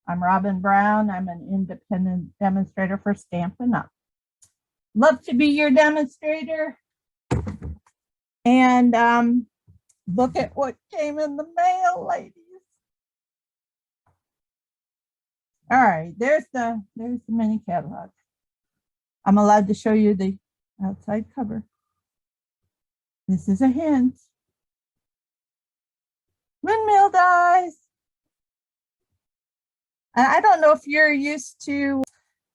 I'm Robin Brown. I'm an independent demonstrator for Stampin' Up. Love to be your demonstrator. And look at what came in the mail, ladies. All right, there's the mini catalog. I'm allowed to show you the outside cover. This is a hint. Windmill dies. I don't know if you're used to,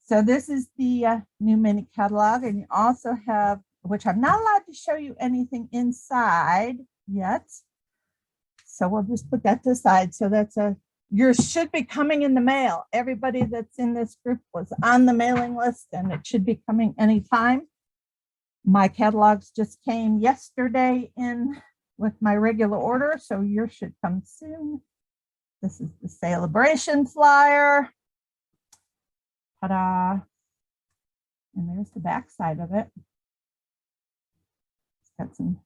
so this is the new mini catalog, and you also have, which I'm not allowed to show you anything inside yet. So we'll just put that to the side. So that's yours should be coming in the mail. Everybody that's in this group was on the mailing list, and it should be coming anytime. My catalogs just came yesterday in with my regular order, so yours should come soon. This is the celebration flyer. Ta-da. And there's the back side of it. It's got some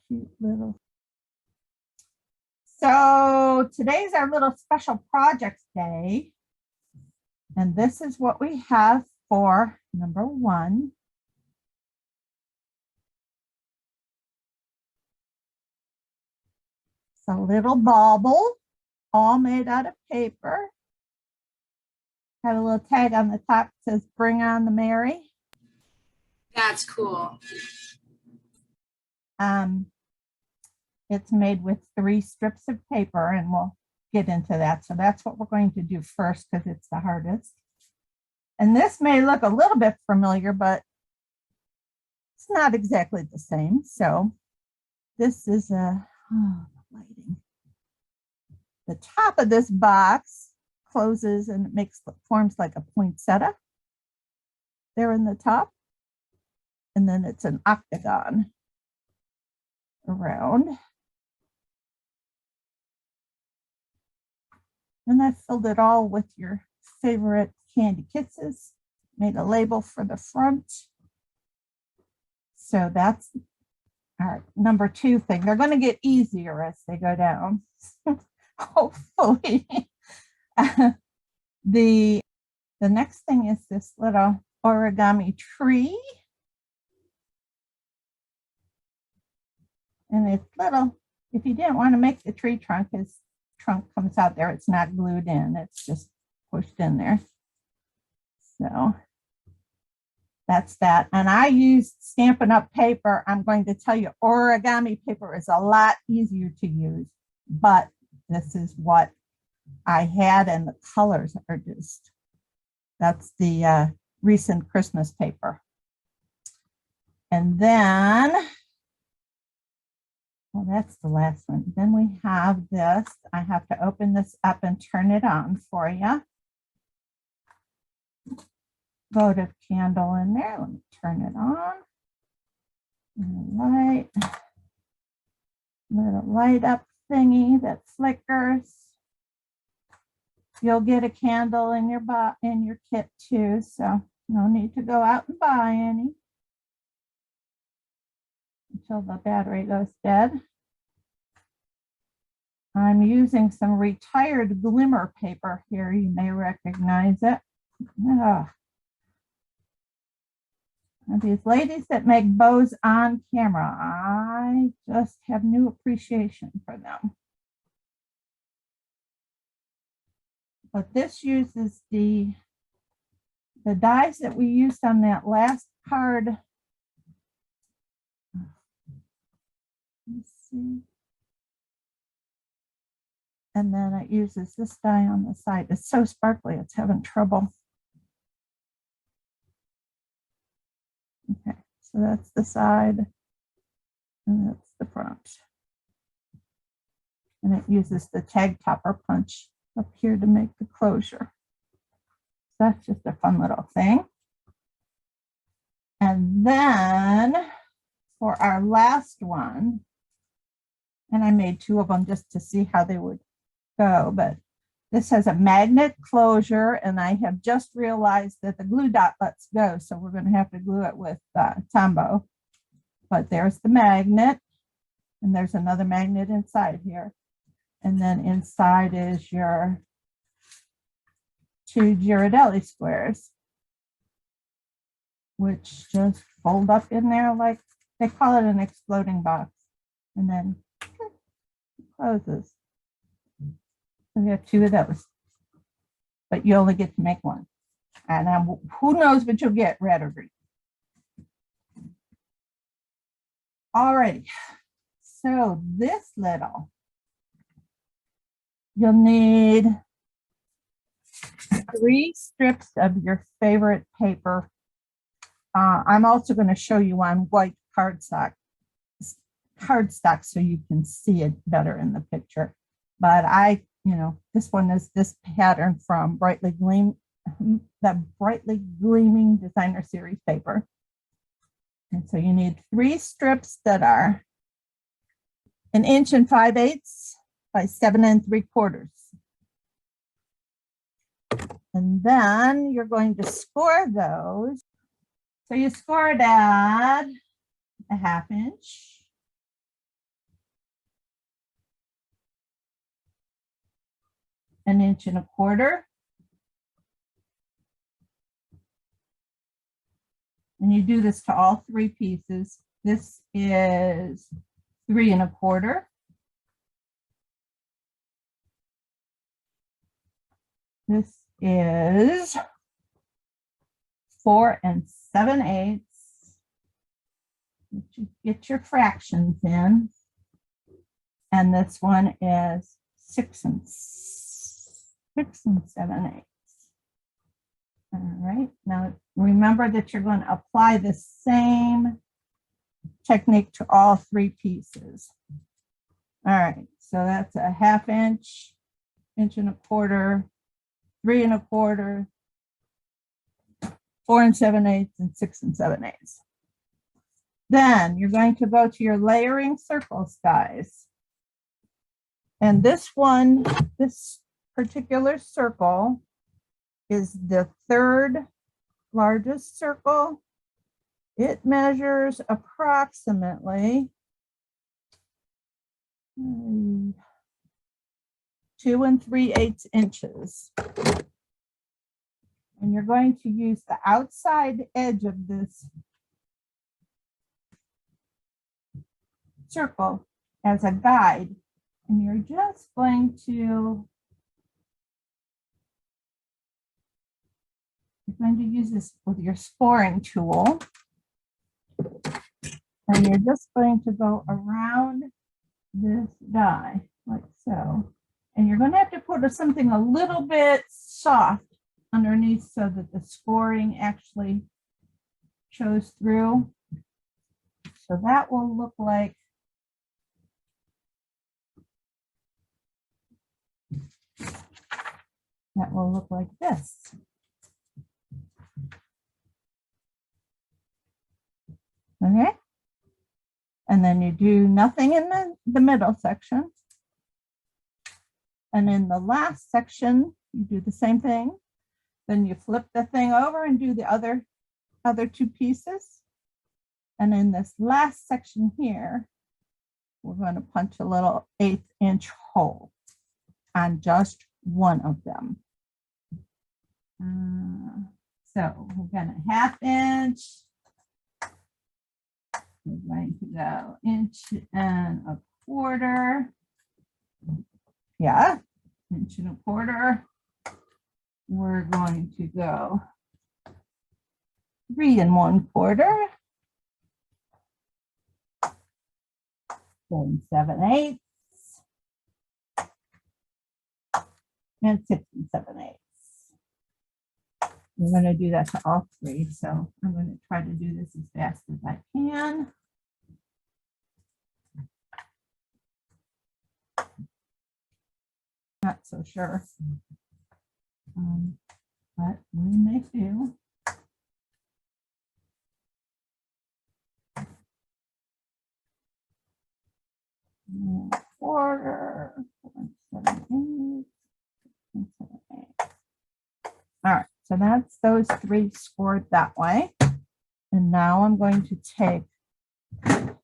cute little. So today's our little special projects day. And this is what we have for number 1. It's a little bauble, all made out of paper. Got a little tag on the top that says "Bring on the Merry." That's cool. It's made with 3 strips of paper, and we'll get into that. So that's what we're going to do first because it's the hardest. And this may look a little bit familiar, but it's not exactly the same. So this is lighting. The top of this box closes and it forms like a poinsettia there in the top. And then it's an octagon around. And I filled it all with your favorite candy kisses, made a label for the front. So that's our number 2 thing. They're going to get easier as they go down, hopefully. The next thing is this little origami tree. And it's little, if you didn't want to make the tree trunk, his trunk comes out there. It's not glued in. It's just pushed in there. So that's that. And I used Stampin' Up paper. I'm going to tell you, origami paper is a lot easier to use, but this is what I had, and the colors are just, that's the recent Christmas paper. And then, well, that's the last one. Then we have this. I have to open this up and turn it on for you. Votive candle in there. Let me turn it on. Light. Little light up thingy that flickers. You'll get a candle in your kit too, so no need to go out and buy any until the battery goes dead. I'm using some retired glimmer paper here. You may recognize it. And these ladies that make bows on camera, I just have new appreciation for them. But this uses the dies that we used on that last card. Let's see. And then it uses this die on the side. It's so sparkly, it's having trouble. Okay, so that's the side, and that's the front. And it uses the tag topper punch up here to make the closure. So that's just a fun little thing. And then for our last one, and I made 2 of them just to see how they would go, but this has a magnet closure, and I have just realized that the glue dot lets go, so we're going to have to glue it with Tombow. But there's the magnet, and there's another magnet inside here. And then inside is your 2 Ghirardelli squares, which just fold up in there like they call it an exploding box, and then it closes. So we have 2 of those, but you only get to make 1. And who knows what you'll get, red or green. Alrighty, so this little, you'll need 3 strips of your favorite paper. I'm also going to show you on white cardstock so you can see it better in the picture. But this one is this pattern from the Brightly Gleaming Designer Series paper. And so you need 3 strips that are 1 5/8 by 7 3/4. And then you're going to score those. So you score it at 1/2 inch. An 1 1/4. And you do this to all 3 pieces. This is 3 1/4. This is 4 7/8. Get your fractions in. And this one is 6 7/8. All right, now remember that you're going to apply the same technique to all 3 pieces. All right, so that's 1/2 inch, 1 1/4, 3 1/4, 4 7/8, and 6 7/8. Then you're going to go to your layering circles, guys. And this particular circle is the 3rd largest circle. It measures approximately 2 3/8 inches. And you're going to use the outside edge of this circle as a guide. And you're just going to use this with your scoring tool. And you're just going to go around this die like so. And you're going to have to put something a little bit soft underneath so that the scoring actually shows through. So that will look like this. Okay. And then you do nothing in the middle section. And in the last section, you do the same thing. Then you flip the thing over and do the other 2 pieces. And in this last section here, we're going to punch a little 1/8 inch hole on just one of them. So we're going to 1/2 inch. We're going to go 1 1/4. Yeah, 1 1/4. We're going to go 3 1/4. 4 7/8. And 6 7/8. We're going to do that to all 3. So I'm going to try to do this as fast as I can. Not so sure, but we may do. Quarter, 4 7/8. All right, so that's those 3 scored that way. And now I'm going to take the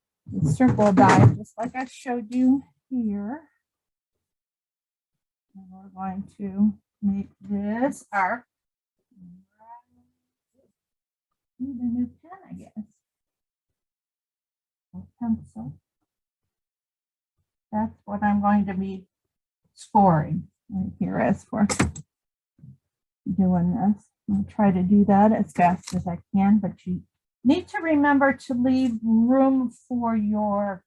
circle die, just like I showed you here. And we're going to make this arc. Need a new pen, I guess. Or pencil. That's what I'm going to be scoring right here as we're doing this. I'll try to do that as fast as I can, but you need to remember to leave room for your,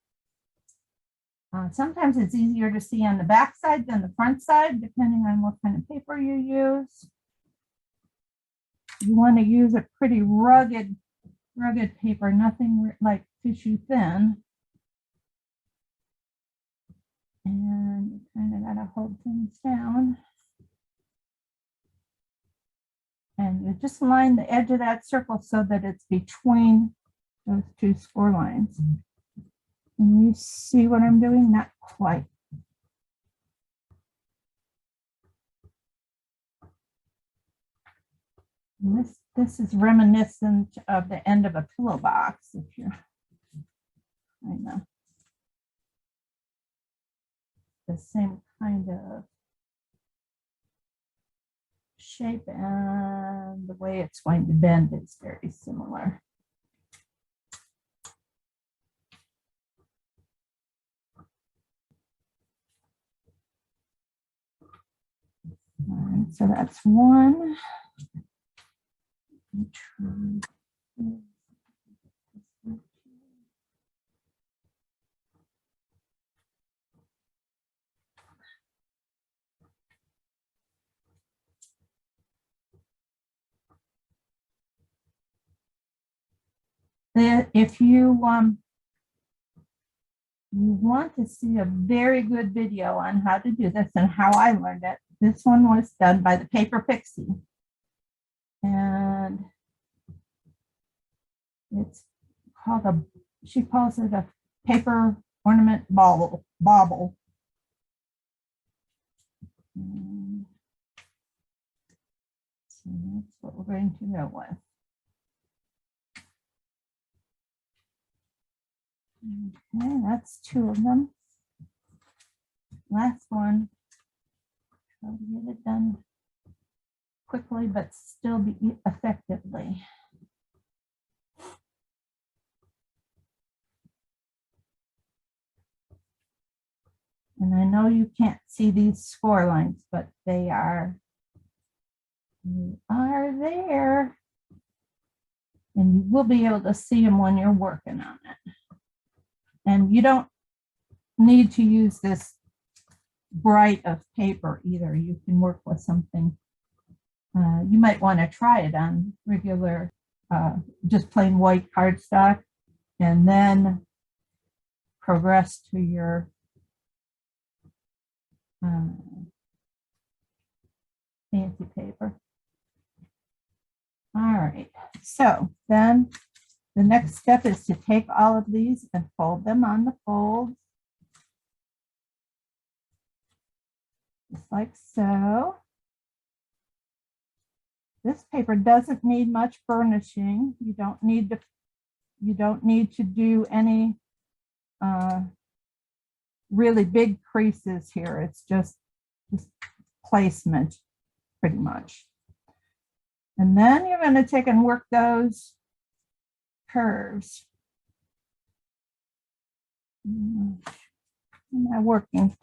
sometimes it's easier to see on the back side than the front side, depending on what kind of paper you use. You want to use a pretty rugged paper, nothing like tissue thin. And you kind of got to hold things down. And you just line the edge of that circle so that it's between those two score lines. Can you see what I'm doing? Not quite. And this is reminiscent of the end of a pillow box. If you're, I know, the same kind of shape, and the way it's going to bend is very similar. All right, so that's one. If you want to see a very good video on how to do this and how I learned it, this one was done by the Paper Pixie. And it's called she calls it a paper ornament bauble. So that's what we're going to go with. Okay, that's two of them. Last one. Try to get it done quickly, but still be effectively. And I know you can't see these score lines, but they are there. And you will be able to see them when you're working on it. And you don't need to use this bright of paper either. You can work with something. You might want to try it on regular, just plain white cardstock, and then progress to your fancy paper. All right, so then the next step is to take all of these and fold them on the folds, just like so. This paper doesn't need much burnishing. You don't need to do any really big creases here. It's just placement, pretty much. And then you're going to take and work those curves. I'm not working.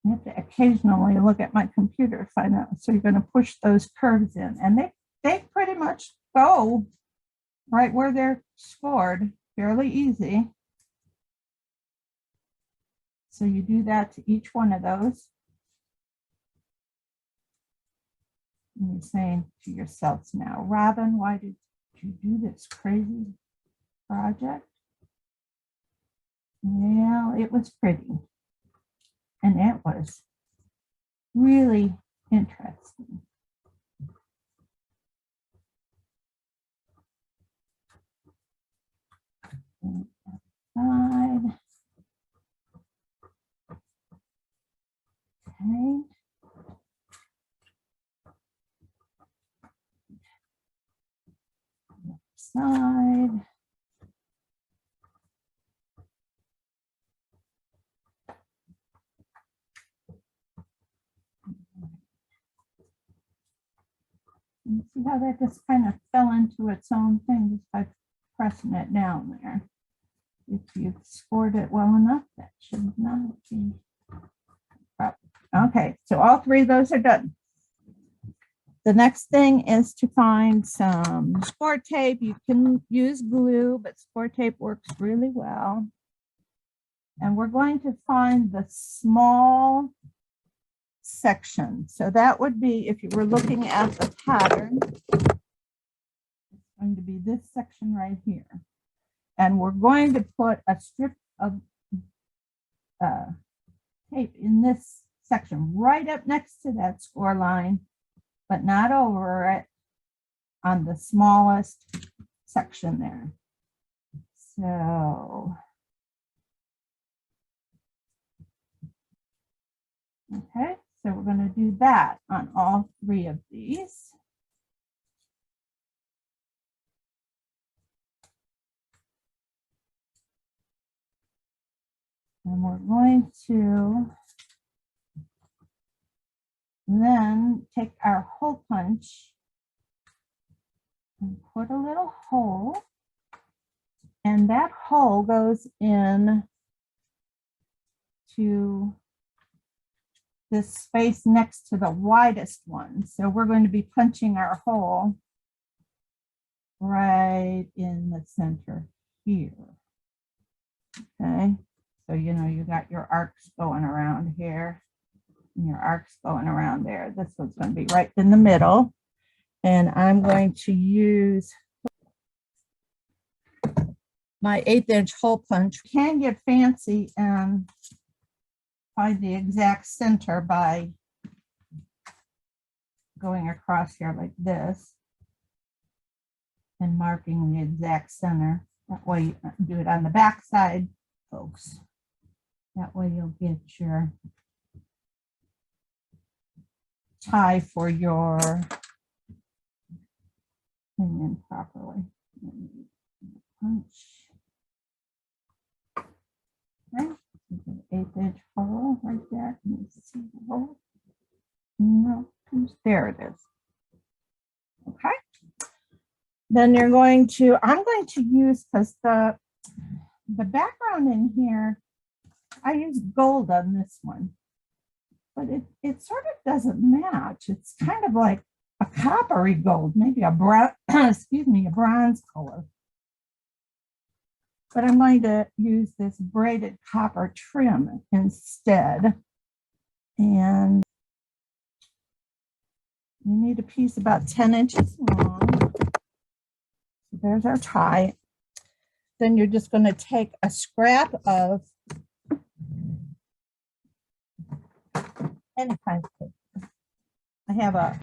I have to occasionally look at my computer to find out. So you're going to push those curves in, and they pretty much go right where they're scored, fairly easy. So you do that to each one of those. And you're saying to yourselves now, Robin, why did you do this crazy project? Well, it was pretty. And it was really interesting. Side. Okay. Side. You see how that just kind of fell into its own thing just by pressing it down there. If you've scored it well enough, that should not be. Okay, so all three of those are done. The next thing is to find some score tape. You can use glue, but score tape works really well. And we're going to find the small section. So that would be, if you were looking at the pattern, it's going to be this section right here. And we're going to put a strip of tape in this section right up next to that score line, but not over it, on the smallest section there. So, okay, so we're going to do that on all three of these. And we're going to then take our hole punch and put a little hole, and that hole goes in to this space next to the widest one. So we're going to be punching our hole right in the center here. Okay, so you know you got your arcs going around here and your arcs going around there. This one's going to be right in the middle. And I'm going to use my 1/8 inch hole punch. You can get fancy and find the exact center by going across here like this and marking the exact center. That way you do it on the back side, folks. That way you'll get your tie for your thing in properly. Punch. Okay, 1/8 inch hole right there. Can you see the hole? No, there it is. Okay. Then you're going to, I'm going to use, because the background in here, I used gold on this one, but it sort of doesn't match. It's kind of like a coppery gold, maybe a brown, excuse me, a bronze color. But I'm going to use this braided copper trim instead. And you need a piece about 10 inches long. So there's our tie. Then you're just going to take a scrap of any kind of paper. I have a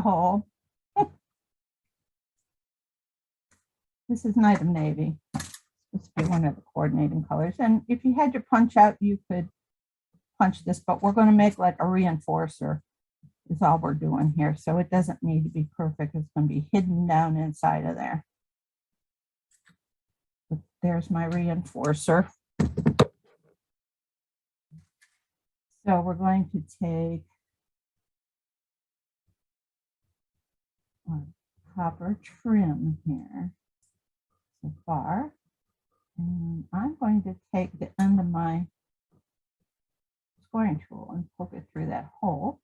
hole. This is Night of Navy. This would be one of the coordinating colors. And if you had your punch out, you could punch this, but we're going to make like a reinforcer is all we're doing here. So it doesn't need to be perfect. It's going to be hidden down inside of there. But there's my reinforcer. So we're going to take a copper trim here so far. And I'm going to take the end of my scoring tool and poke it through that hole.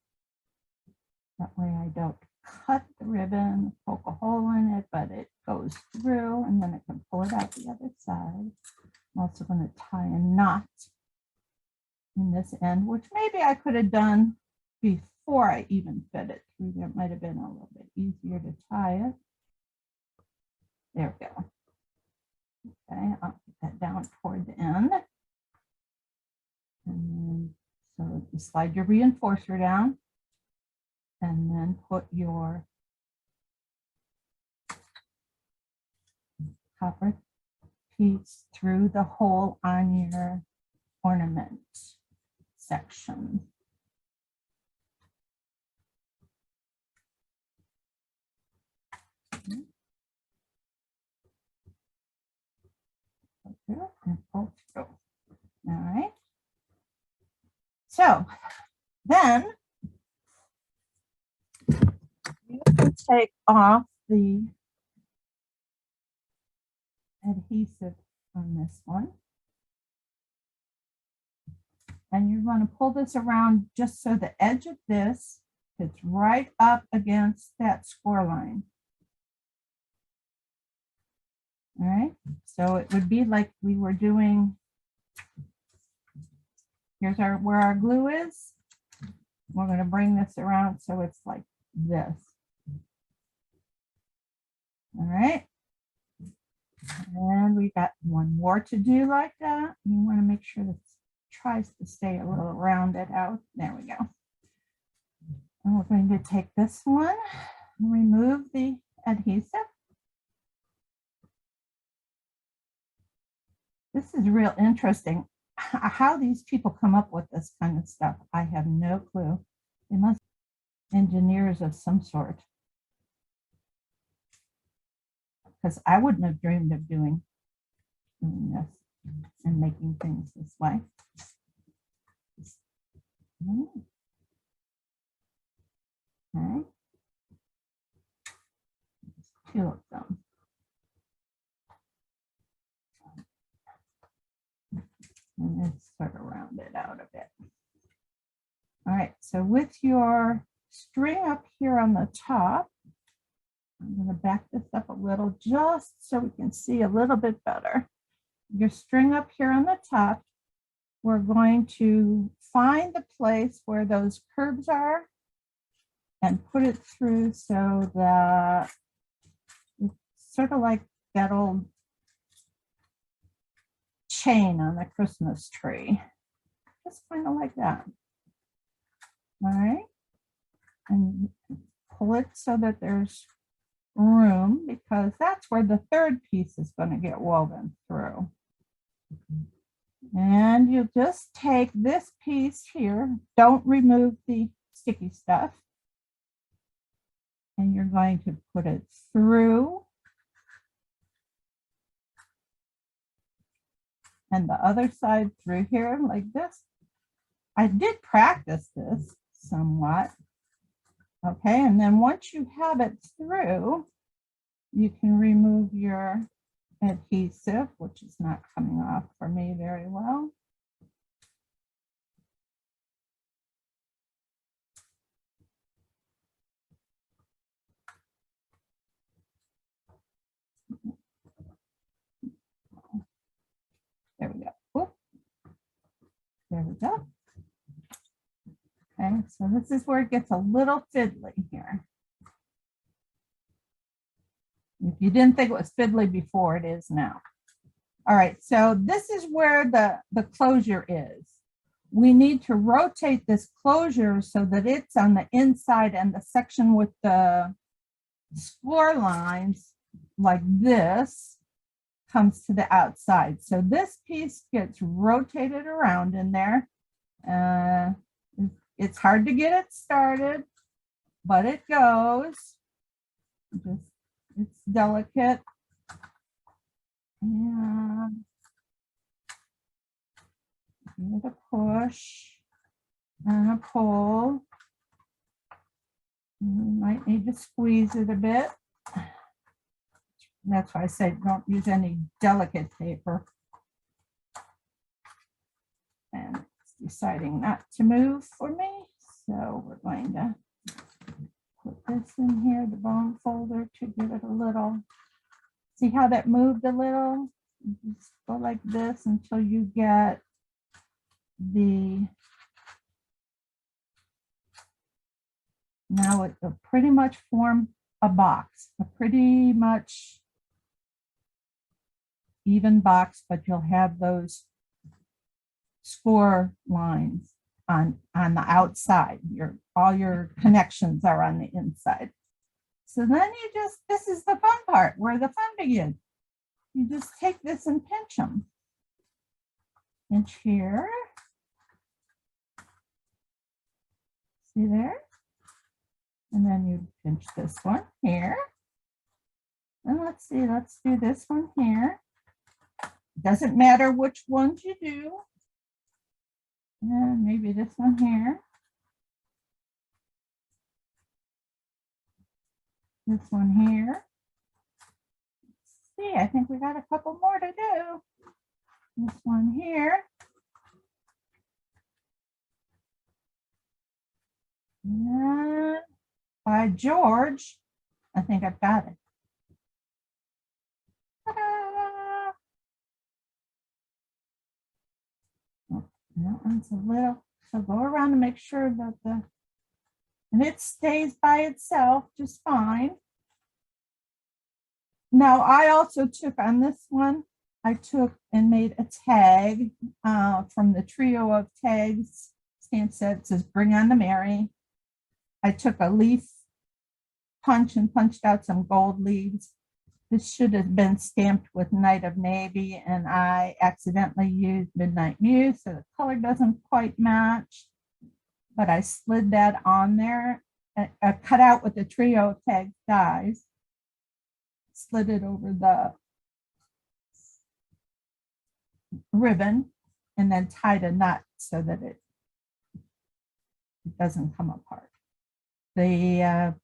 That way I don't cut the ribbon, poke a hole in it, but it goes through, and then I can pull it out the other side. I'm also going to tie a knot in this end, which maybe I could have done before I even fed it through. There might have been a little bit easier to tie it. There we go. Okay, I'll put that down toward the end. And then, so you slide your reinforcer down and then put your copper piece through the hole on your ornament section. And pull through. All right. So then take off the adhesive on this one. And you're going to pull this around just so the edge of this fits right up against that score line. All right, so it would be like we were doing, here's where our glue is. We're going to bring this around so it's like this. All right. And we got one more to do like that. You want to make sure this tries to stay a little rounded out. There we go. And we're going to take this one and remove the adhesive. This is real interesting. How these people come up with this kind of stuff, I have no clue. They must be engineers of some sort. Because I wouldn't have dreamed of doing this and making things this way. Okay. Two of them. And let's sort of round it out a bit. All right, so with your string up here on the top, I'm going to back this up a little just so we can see a little bit better. Your string up here on the top, we're going to find the place where those curves are and put it through so that it's sort of like that old chain on the Christmas tree. Just kind of like that. All right. And pull it so that there's room, because that's where the third piece is going to get woven through. And you just take this piece here, don't remove the sticky stuff, and you're going to put it through, and the other side through here like this. I did practice this somewhat. Okay, and then once you have it through, you can remove your adhesive, which is not coming off for me very well. There we go. Whoop. There we go. Okay, so this is where it gets a little fiddly here. If you didn't think it was fiddly before, it is now. All right, so this is where the closure is. We need to rotate this closure so that it's on the inside, and the section with the score lines like this comes to the outside. So this piece gets rotated around in there. It's hard to get it started, but it goes. It's delicate. And give it a push and a pull. You might need to squeeze it a bit. That's why I say don't use any delicate paper. And it's deciding not to move for me. So we're going to put this in here, the bone folder, to give it a little. See how that moved a little? You just go like this until you get the, now it will pretty much form a box, a pretty much even box, but you'll have those score lines on the outside. All your connections are on the inside. So then you just, this is the fun part where the fun begins. You just take this and pinch them. Pinch here. See there? And then you pinch this one here. And let's see, let's do this one here. Doesn't matter which ones you do. And maybe this one here. This one here. Let's see, I think we got a couple more to do. This one here. And by George, I think I've got it. Ta-da! Oh, that one's a little, so go around and make sure that and it stays by itself just fine. Now, I also took on this one, I took and made a tag from the trio of tags stamp set. It says Bring on the Merry. I took a leaf punch and punched out some gold leaves. This should have been stamped with Night of Navy, and I accidentally used Midnight Muse, so the color doesn't quite match. But I slid that on there, cut out with the trio of tag dies, slid it over the ribbon, and then tied a knot so that it doesn't come apart. The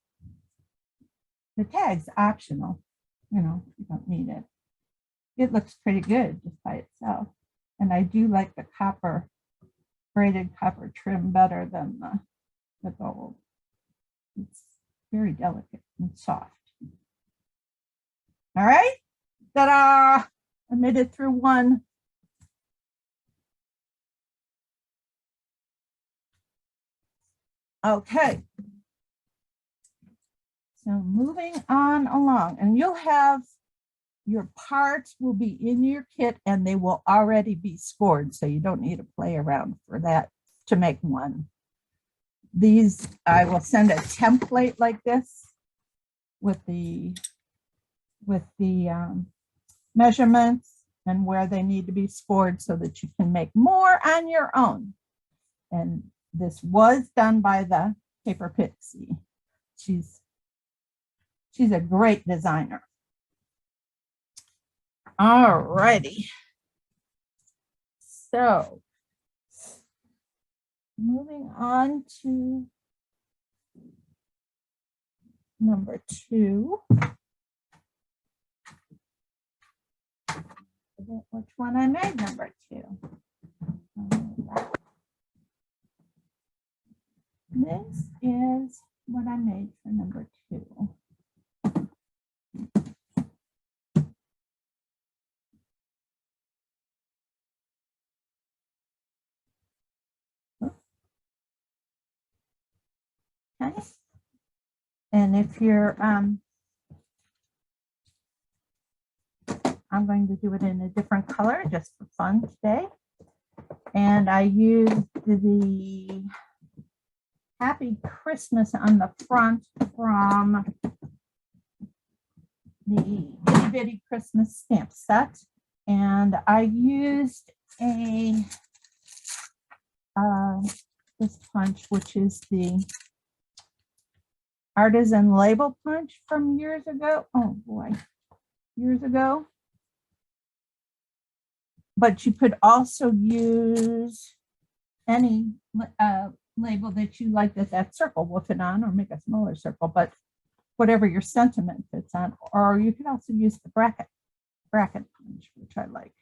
tag's optional, you know, you don't need it. It looks pretty good just by itself. And I do like the copper, braided copper trim better than the gold. It's very delicate and soft. All right, ta-da! I made it through one. Okay. So moving on along, and you'll have your parts will be in your kit and they will already be scored, so you don't need to play around for that to make one. These, I will send a template like this with the measurements and where they need to be scored so that you can make more on your own. And this was done by the Paper Pixie. She's a great designer. All righty. So moving on to number 2. Which one I made number 2. This is what I made for number 2. Okay. And if you're, I'm going to do it in a different color just for fun today. And I used the Happy Christmas on the front from the Itty Bitty Christmas stamp set. And I used a this punch, which is the Artisan Label Punch from years ago. Oh boy, years ago. But you could also use any label that you like that circle will fit on, or make a smaller circle, but whatever your sentiment fits on. Or you could also use the bracket punch, which I like.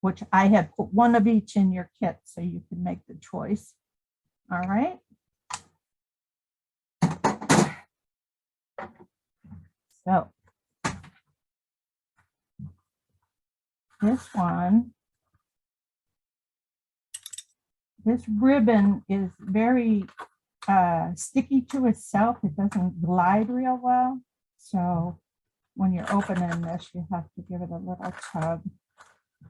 Which I have put one of each in your kit so you can make the choice. All right. So this one, this ribbon is very sticky to itself. It doesn't glide real well. So when you're opening this, you have to give it a little tug.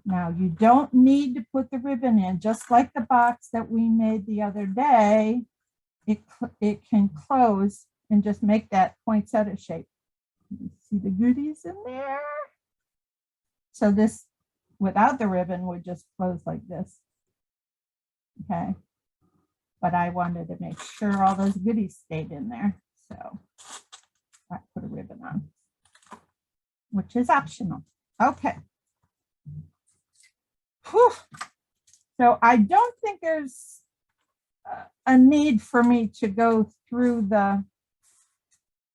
Now you don't need to put the ribbon in, just like the box that we made the other day. It can close and just make that poinsettia shape. You see the goodies in there? So this, without the ribbon, would just close like this. Okay. But I wanted to make sure all those goodies stayed in there. So I put a ribbon on, which is optional. Okay. Whew. So I don't think there's a need for me to go through the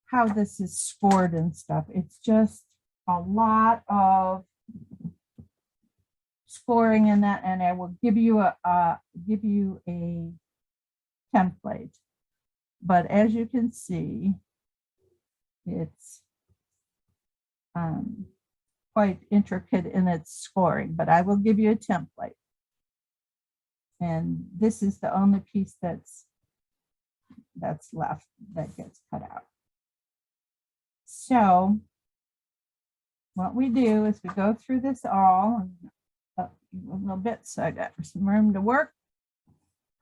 how this is scored and stuff. It's just a lot of scoring in that, and I will give you a template. But as you can see, it's quite intricate in its scoring, but I will give you a template. And this is the only piece that's left that gets cut out. So what we do is we go through this all a little bit, so I got some room to work.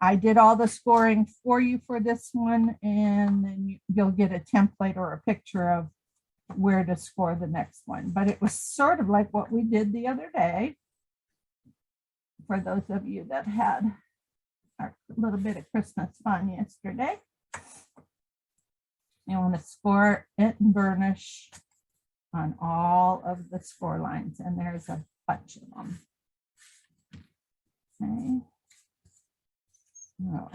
I did all the scoring for you for this one, and then you'll get a template or a picture of where to score the next one. But it was sort of like what we did the other day. For those of you that had a little bit of Christmas fun yesterday, you want to score it and burnish on all of the score lines, and there's a bunch of them. Okay. So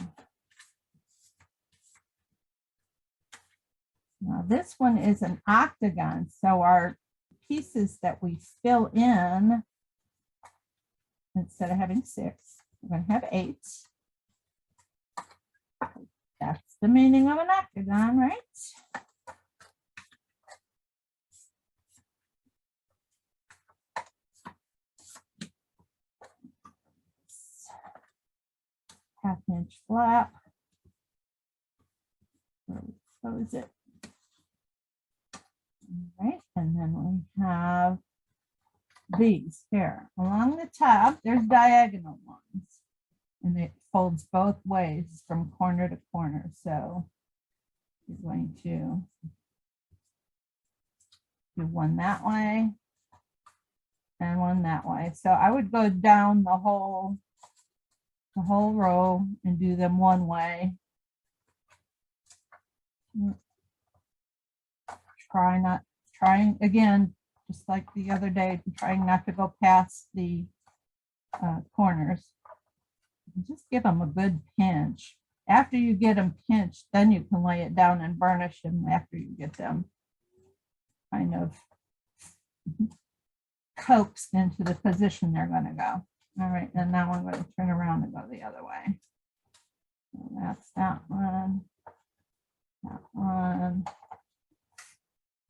now this one is an octagon, so our pieces that we fill in, instead of having 6, we're going to have 8. That's the meaning of an octagon, right? Half-inch flap. Close it. All right, and then we have these here. Along the top, there's diagonal ones, and it folds both ways from corner to corner. So you're going to do one that way and one that way. So I would go down the whole row and do them one way. Trying again, just like the other day, trying not to go past the corners. Just give them a good pinch. After you get them pinched, then you can lay it down and burnish them after you get them kind of coaxed into the position they're going to go. All right, and now I'm going to turn around and go the other way. So that's that one, that one,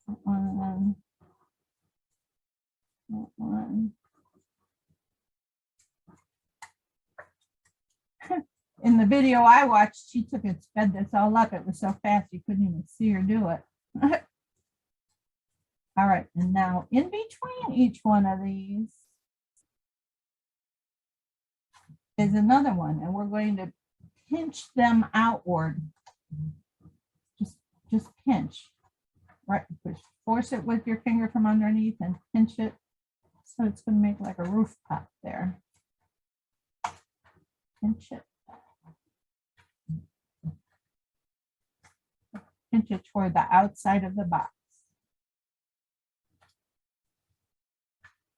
that one, that one. In the video I watched, she took and sped this all up. It was so fast you couldn't even see her do it. All right, and now in between each one of these is another one, and we're going to pinch them outward. Just pinch. Right, force it with your finger from underneath and pinch it. So it's going to make like a roof top there. Pinch it. Pinch it toward the outside of the box.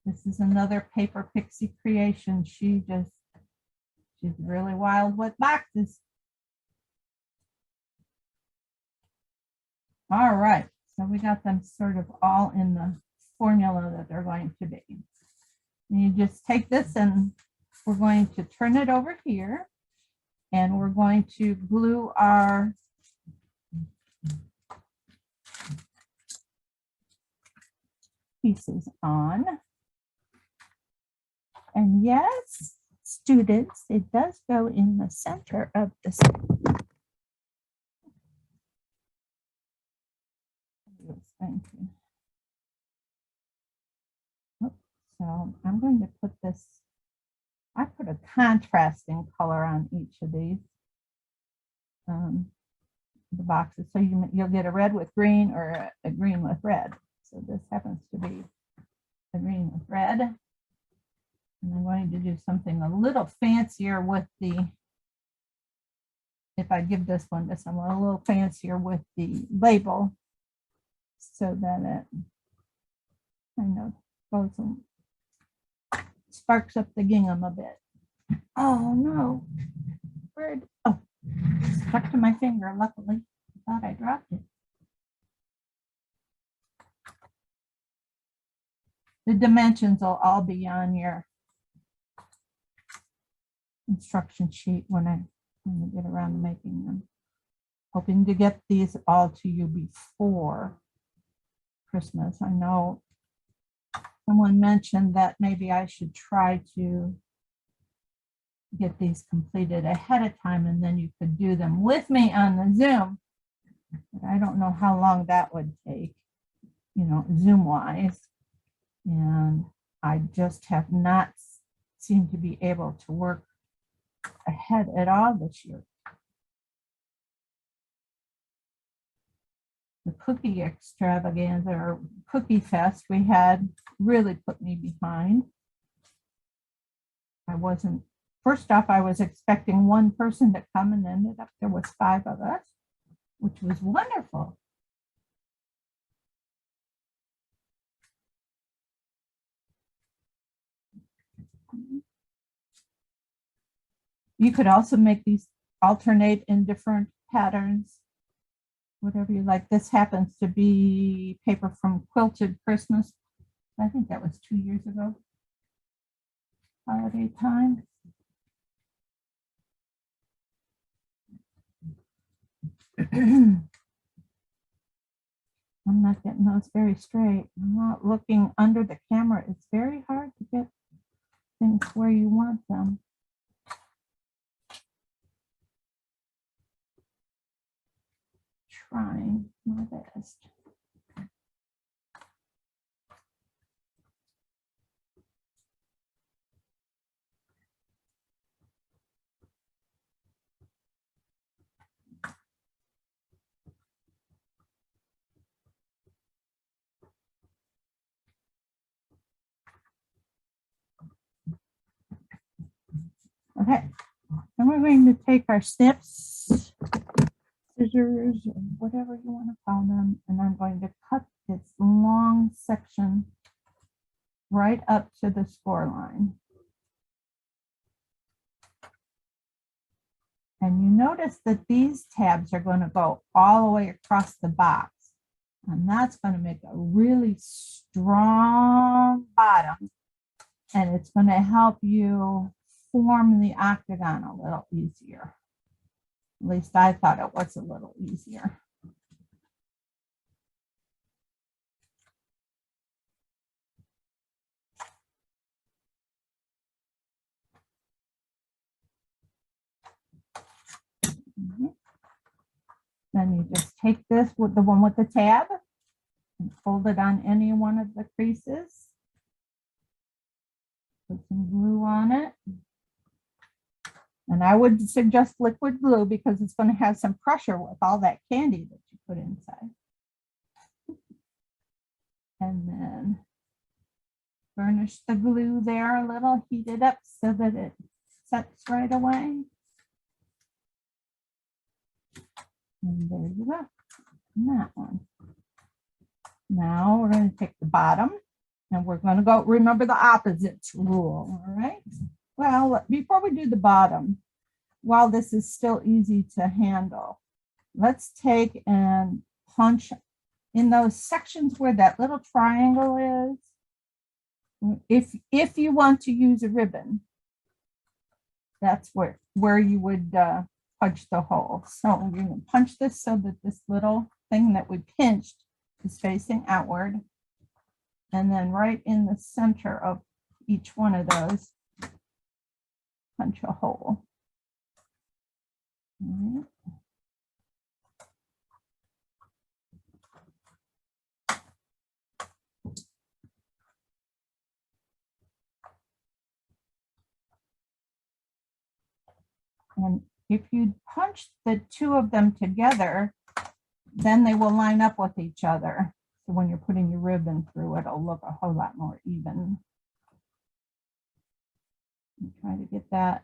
This is another paper pixie creation. She's really wild with boxes. All right, so we got them sort of all in the formula that they're going to be. And you just take this and we're going to turn it over here, and we're going to glue our pieces on. And yes, students, it does go in the center of the So I'm going to put this, I put a contrasting color on each of these, the boxes. So you'll get a red with green or a green with red. So this happens to be a green with red. And I'm going to do something a little fancier with the, if I give this one to someone, a little fancier with the label so that it kind of goes and sparks up the gingham a bit. Oh no, where'd, oh, stuck to my finger, luckily. I thought I dropped it. The dimensions will all be on your instruction sheet when I get around to making them. Hoping to get these all to you before Christmas. I know someone mentioned that maybe I should try to get these completed ahead of time, and then you could do them with me on the Zoom. But I don't know how long that would take, you know, Zoom wise. And I just have not seemed to be able to work ahead at all this year. The cookie extravaganza or cookie fest we had really put me behind. First off, I was expecting one person to come, and ended up there was 5 of us, which was wonderful. You could also make these alternate in different patterns, whatever you like. This happens to be paper from Quilted Christmas. I think that was 2 years ago. Holiday time. I'm not getting those very straight. I'm not looking under the camera. It's very hard to get things where you want them. Trying my best. Okay, and we're going to take our snips, scissors, or whatever you want to call them, and I'm going to cut this long section right up to the score line. And you notice that these tabs are going to go all the way across the box, and that's going to make a really strong bottom, and it's going to help you form the octagon a little easier. At least I thought it was a little easier. Then you just take this with the one with the tab and fold it on any one of the creases. Put some glue on it. And I would suggest liquid glue because it's going to have some pressure with all that candy that you put inside. And then burnish the glue there a little, heat it up so that it sets right away. And there you go. And that one. Now we're going to take the bottom and we're going to go, remember the opposites rule, all right? Well, before we do the bottom, while this is still easy to handle, let's take and punch in those sections where that little triangle is. If you want to use a ribbon, that's where you would punch the hole. So you're going to punch this so that this little thing that we pinched is facing outward. And then right in the center of each one of those, punch a hole. All right. And if you punch the two of them together, then they will line up with each other. So when you're putting your ribbon through, it'll look a whole lot more even. And try to get that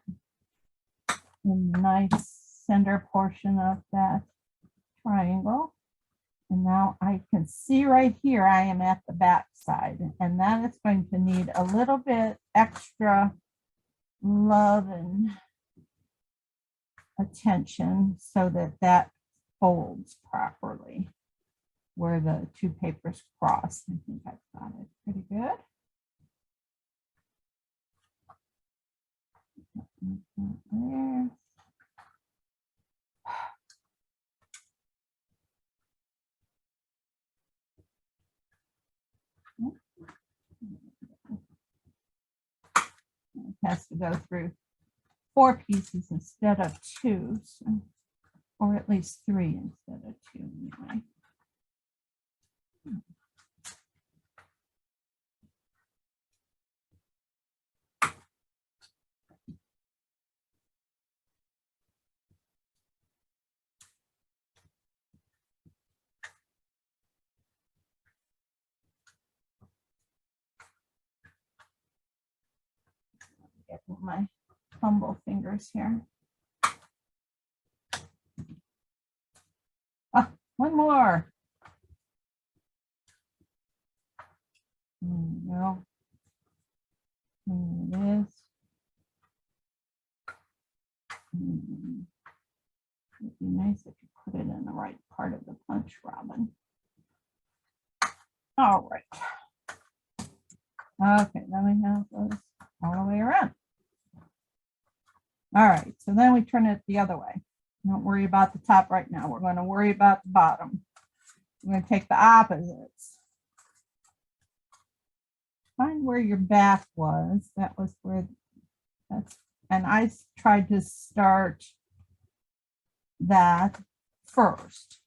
in the nice center portion of that triangle. And now I can see right here, I am at the back side, and that is going to need a little bit extra love and attention so that that folds properly where the two papers cross. I think I've got it pretty good. There. It has to go through 4 pieces instead of 2, so, or at least 3 instead of 2 anyway. Get my humble fingers here. Ah, one more. There we go. There it is. It'd be nice if you put it in the right part of the punch, Robin. All right. Okay, then we have those all the way around. All right, so then we turn it the other way. Don't worry about the top right now. We're going to worry about the bottom. We're going to take the opposites. Find where your back was. That was where that's, and I tried to start that first,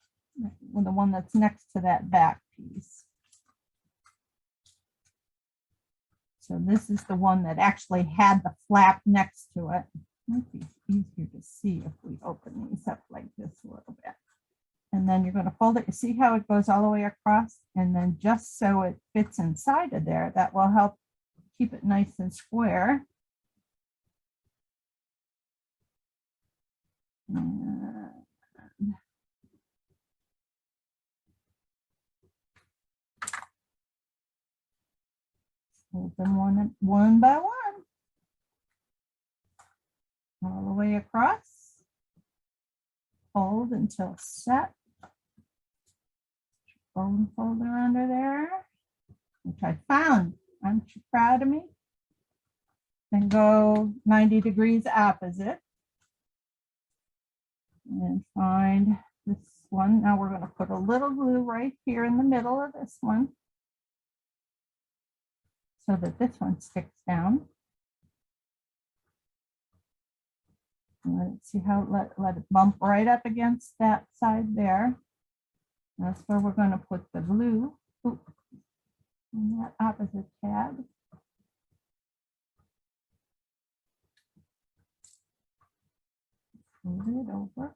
with the one that's next to that back piece. So this is the one that actually had the flap next to it. Might be easier to see if we open these up like this a little bit. And then you're going to fold it. You see how it goes all the way across? And then just so it fits inside of there, that will help keep it nice and square. And fold them one by one. All the way across. Fold until set. Bone folder under there, which I found. Aren't you proud of me? Then go 90 degrees opposite. And find this one. Now we're going to put a little glue right here in the middle of this one, so that this one sticks down. Let's see how let it bump right up against that side there. That's where we're going to put the glue on that opposite tab. Move it over.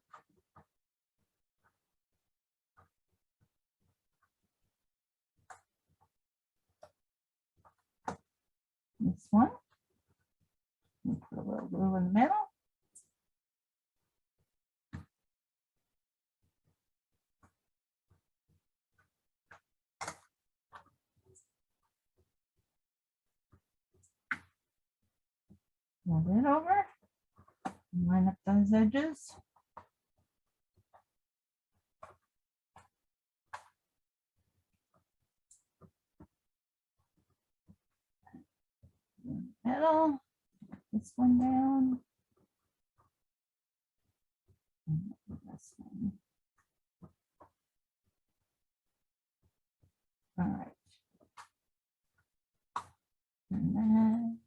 This one. We'll put a little glue in the middle. Move it over. Line up those edges. Middle. This one down. And this one. All right. And then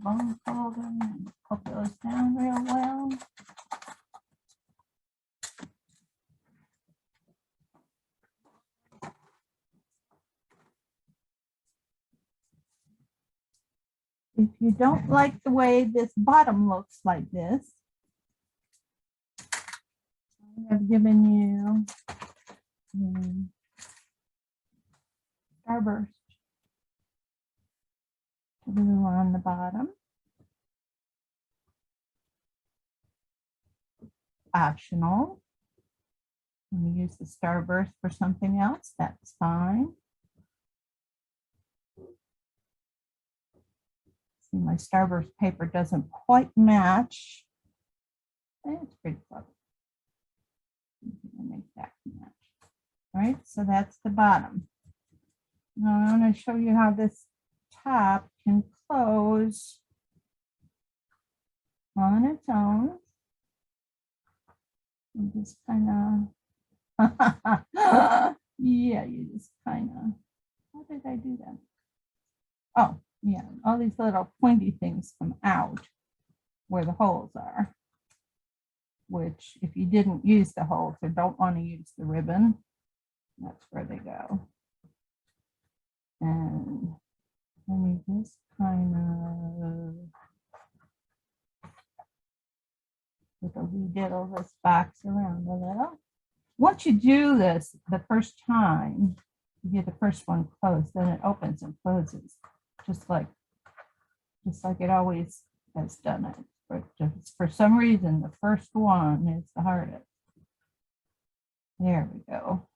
bone fold them and put those down real well. If you don't like the way this bottom looks like this, I have given you starburst glue on the bottom. Optional. When you use the starburst for something else, that's fine. See, my starburst paper doesn't quite match. It's pretty close. Make that match. All right, so that's the bottom. Now I'm going to show you how this top can close on its own. And just kind of, yeah, you just kind of, how did I do that? Oh, yeah, all these little pointy things come out where the holes are, which if you didn't use the holes or don't want to use the ribbon, that's where they go. And then you just kind of, with a wee diddle this box around a little. Once you do this the first time, you get the first one closed, then it opens and closes, just like it always has done it. But just for some reason, the first one is the hardest. There we go.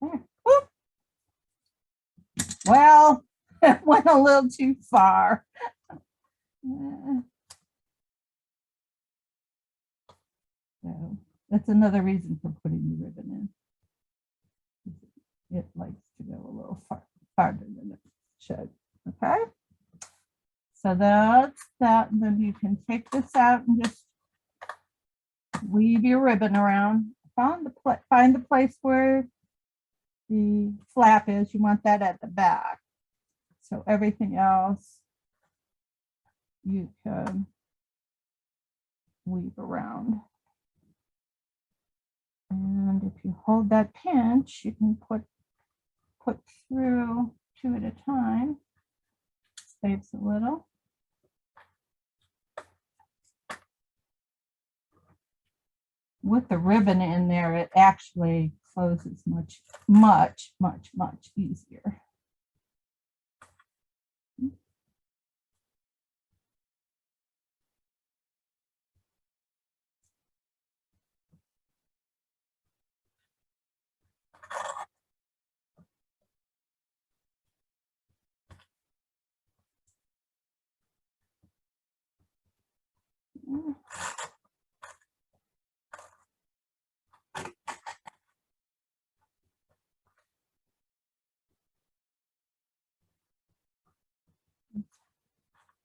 There. Whoop. Well, it went a little too far. So that's another reason for putting the ribbon in. It likes to go a little farther than it should. Okay. So that's that. And then you can take this out and just weave your ribbon around. Find the place where the flap is. You want that at the back. So everything else you can weave around. And if you hold that pinch, you can put through 2 at a time. Saves a little. With the ribbon in there, it actually closes much easier.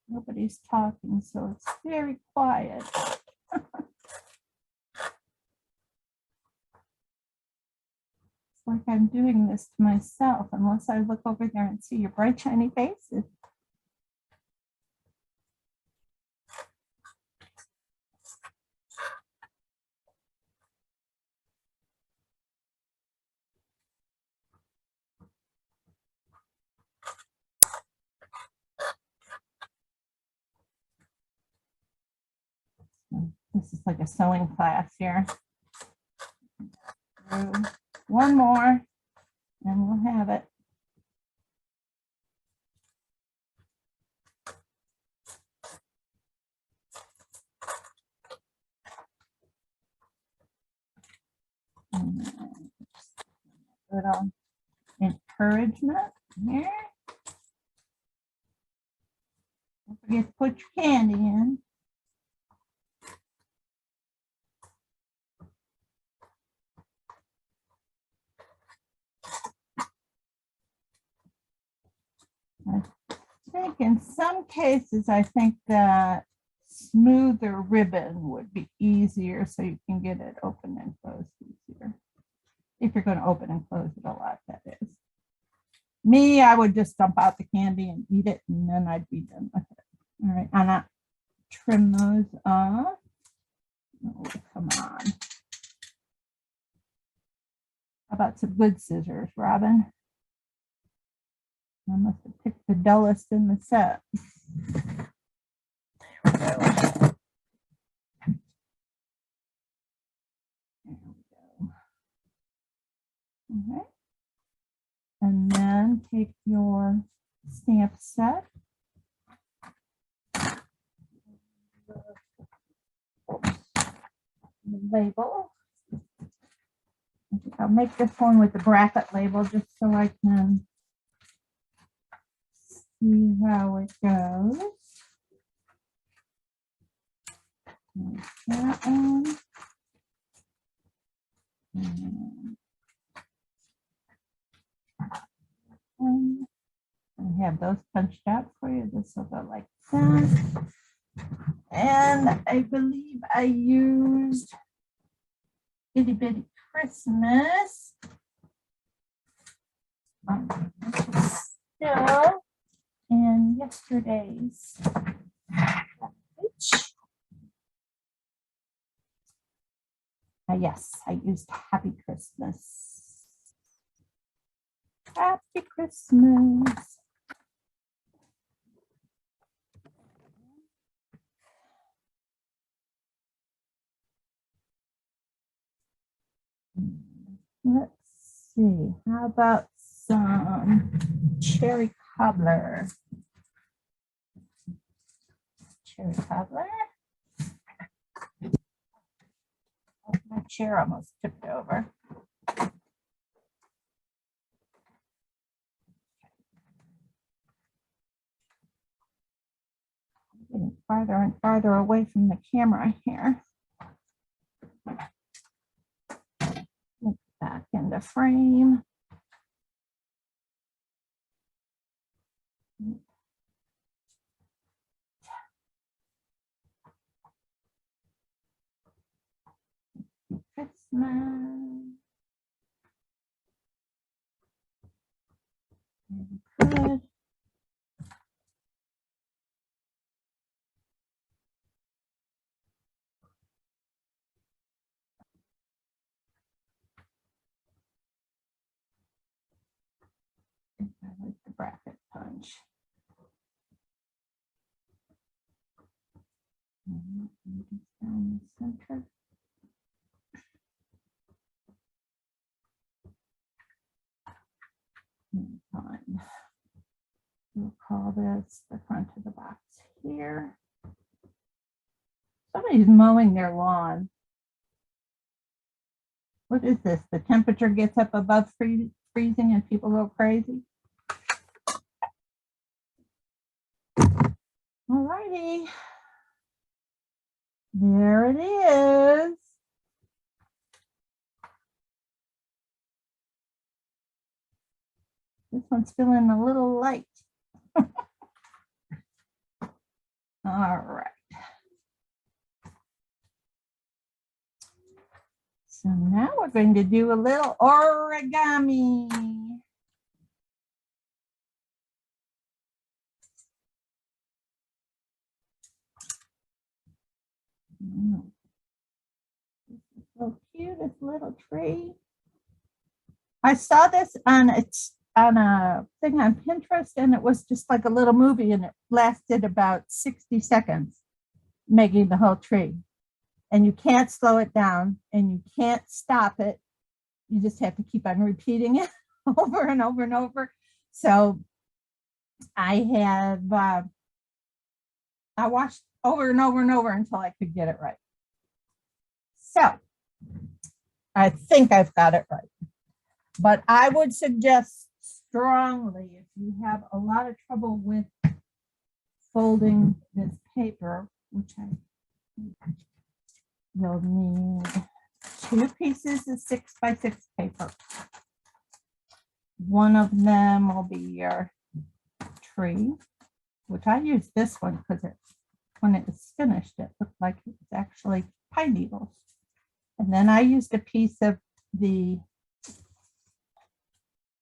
Nobody's talking, so it's very quiet. It's like I'm doing this to myself, unless I look over there and see your bright, shiny faces. This is like a sewing class here. One more, and we'll have it. Little encouragement here. Don't forget to put your candy in. I think in some cases, I think that smoother ribbon would be easier so you can get it open and closed easier. If you're going to open and close it a lot, that is. Me, I would just dump out the candy and eat it, and then I'd be done with it. All right, and I trim those off. Oh, come on. How about some good scissors, Robin? I must have picked the dullest in the set. There we go. There we go. Okay. And then take your stamp set. The label. I'll make this one with the bracket label just so I can see how it goes. There's that one. And I have those punched out for you. This will go like that. And I believe I used Itty Bitty Christmas. Still in yesterday's package. Yes, I used Happy Christmas. Happy Christmas. Let's see, how about some cherry cobbler? Cherry cobbler. Oh, my chair almost tipped over. Getting farther and farther away from the camera here. Look back in the frame. Christmas. Good. I like the bracket punch. Down the center. Fine. We'll call this the front of the box here. Somebody's mowing their lawn. What is this? The temperature gets up above freezing and people go crazy. All righty. There it is. This one's feeling a little light. All right. So now we're going to do a little origami. So cutest little tree. I saw this on a thing on Pinterest, and it was just like a little movie, and it lasted about 60 seconds, making the whole tree. And you can't slow it down, and you can't stop it. You just have to keep on repeating it over and over and over. So I have I watched over and over and over until I could get it right. So I think I've got it right. But I would suggest strongly, if you have a lot of trouble with folding this paper, which you'll need 2 pieces of 6x6 paper. One of them will be your tree, which I used this one because when it was finished, it looked like it was actually pine needles. And then I used a piece of the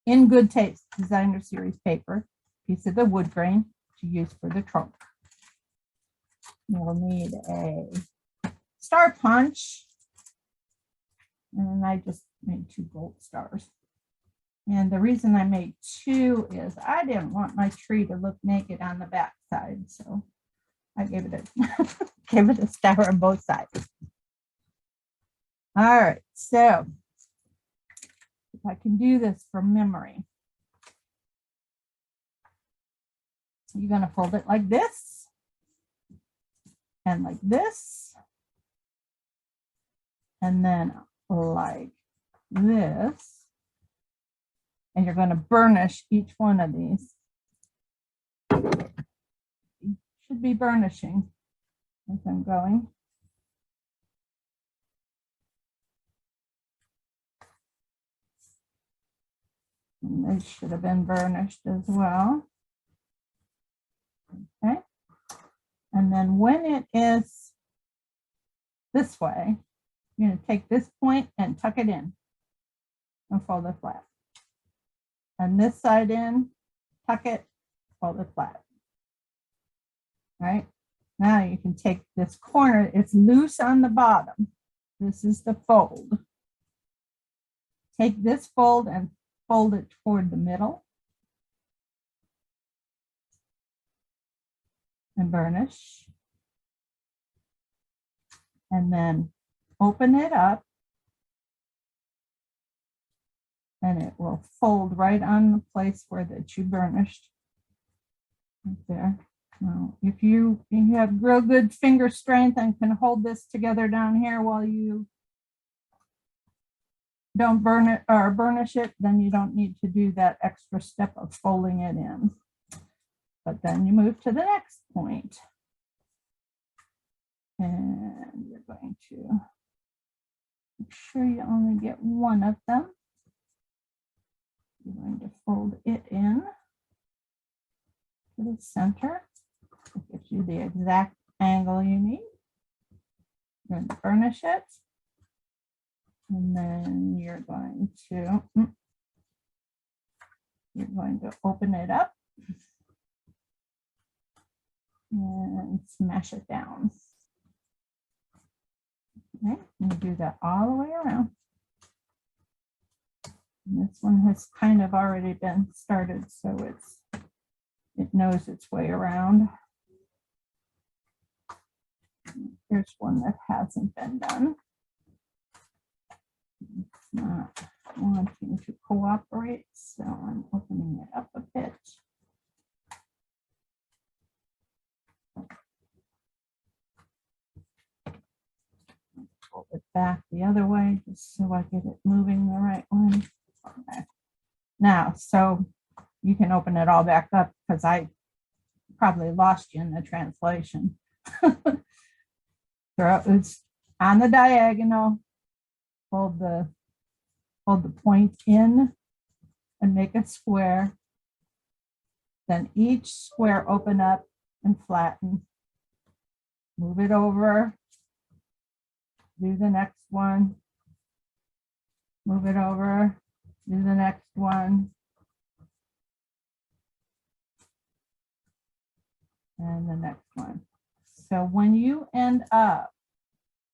In Good Taste Designer Series paper, piece of the wood grain to use for the trunk. You'll need a star punch, and I just made 2 gold stars. And the reason I made 2 is I didn't want my tree to look naked on the back side, so I gave it a star on both sides. All right, so if I can do this from memory, you're going to fold it like this and like this, and then like this, and you're going to burnish each one of these. You should be burnishing as I'm going. And they should have been burnished as well. Okay. And then when it is this way, you're going to take this point and tuck it in and fold it flat. And this side in, tuck it, fold it flat. Right? Now you can take this corner, it's loose on the bottom. This is the fold. Take this fold and fold it toward the middle. And burnish. And then open it up. And it will fold right on the place where that you burnished. Right there. Now, if you have real good finger strength and can hold this together down here while you don't burn it or burnish it, then you don't need to do that extra step of folding it in. But then you move to the next point. And you're going to make sure you only get one of them. You're going to fold it in to the center. It gives you the exact angle you need. You're going to burnish it. And then you're going to open it up and smash it down. Okay, and you do that all the way around. And this one has kind of already been started, so it knows its way around. Here's one that hasn't been done. It's not wanting to cooperate, so I'm opening it up a bit. Fold it back the other way just so I get it moving the right way. Okay. Now, so you can open it all back up because I probably lost you in the translation. So it's on the diagonal, hold the point in and make a square. Then each square open up and flatten. Move it over. Do the next one. Move it over. Do the next one. And the next one. So when you end up,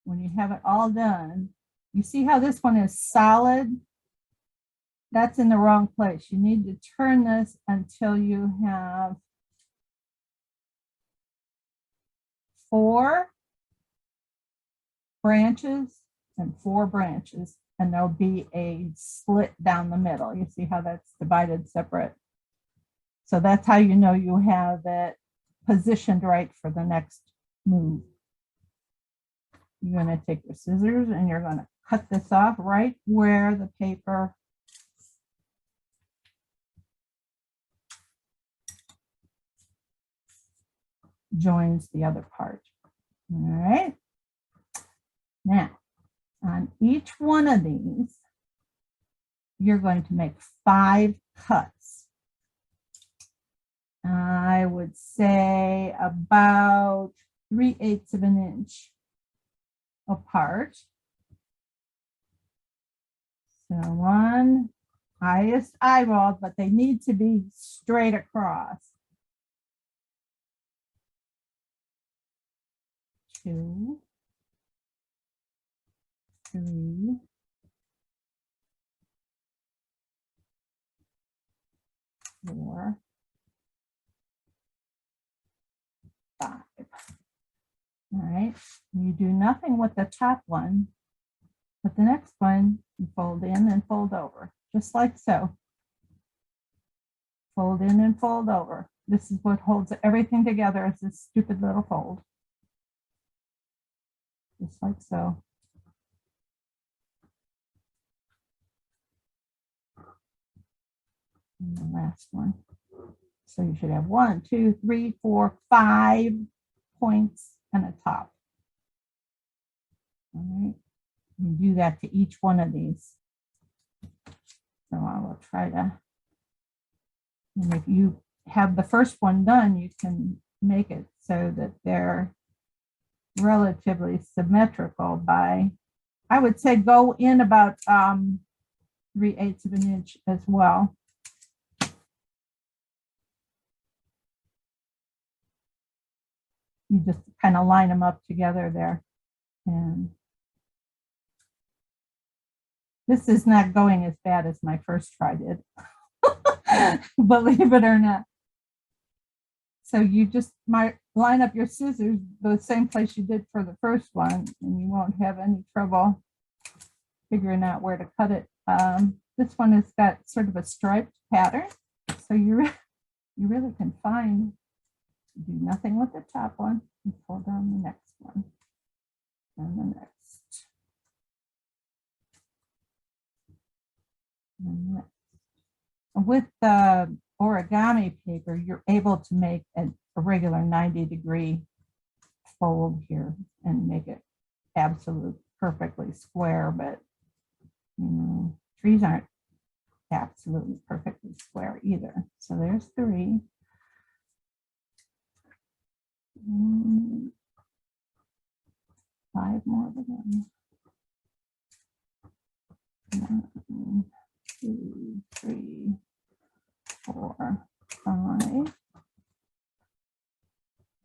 when you have it all done, you see how this one is solid? That's in the wrong place. You need to turn this until you have 4 branches and 4 branches, and there'll be a slit down the middle. You see how that's divided separate? So that's how you know you have it positioned right for the next move. You're going to take your scissors and you're going to cut this off right where the paper joins the other part. All right. Now, on each one of these, you're going to make 5 cuts. I would say about 3/8 of an inch apart. So one, highest eyeball, but they need to be straight across. 2, 3, 4, 5. All right, you do nothing with the top one, but the next one you fold in and fold over, just like so. Fold in and fold over. This is what holds everything together, is this stupid little fold. Just like so. And the last one. So you should have 1, 2, 3, 4, 5 points and a top. All right. You do that to each one of these. So I will try to, and if you have the first one done, you can make it so that they're relatively symmetrical by, I would say go in about 3/8 of an inch as well. You just kind of line them up together there. And this is not going as bad as my first try did, believe it or not. So you just might line up your scissors the same place you did for the first one, and you won't have any trouble figuring out where to cut it. This one has got sort of a striped pattern, so you really can do nothing with the top one and pull down the next one and the next. And next. With the origami paper, you're able to make a regular 90-degree fold here and make it absolutely perfectly square, but trees aren't absolutely perfectly square either. So there's 3. 5 more of them. 1, 2, 3, 4, 5.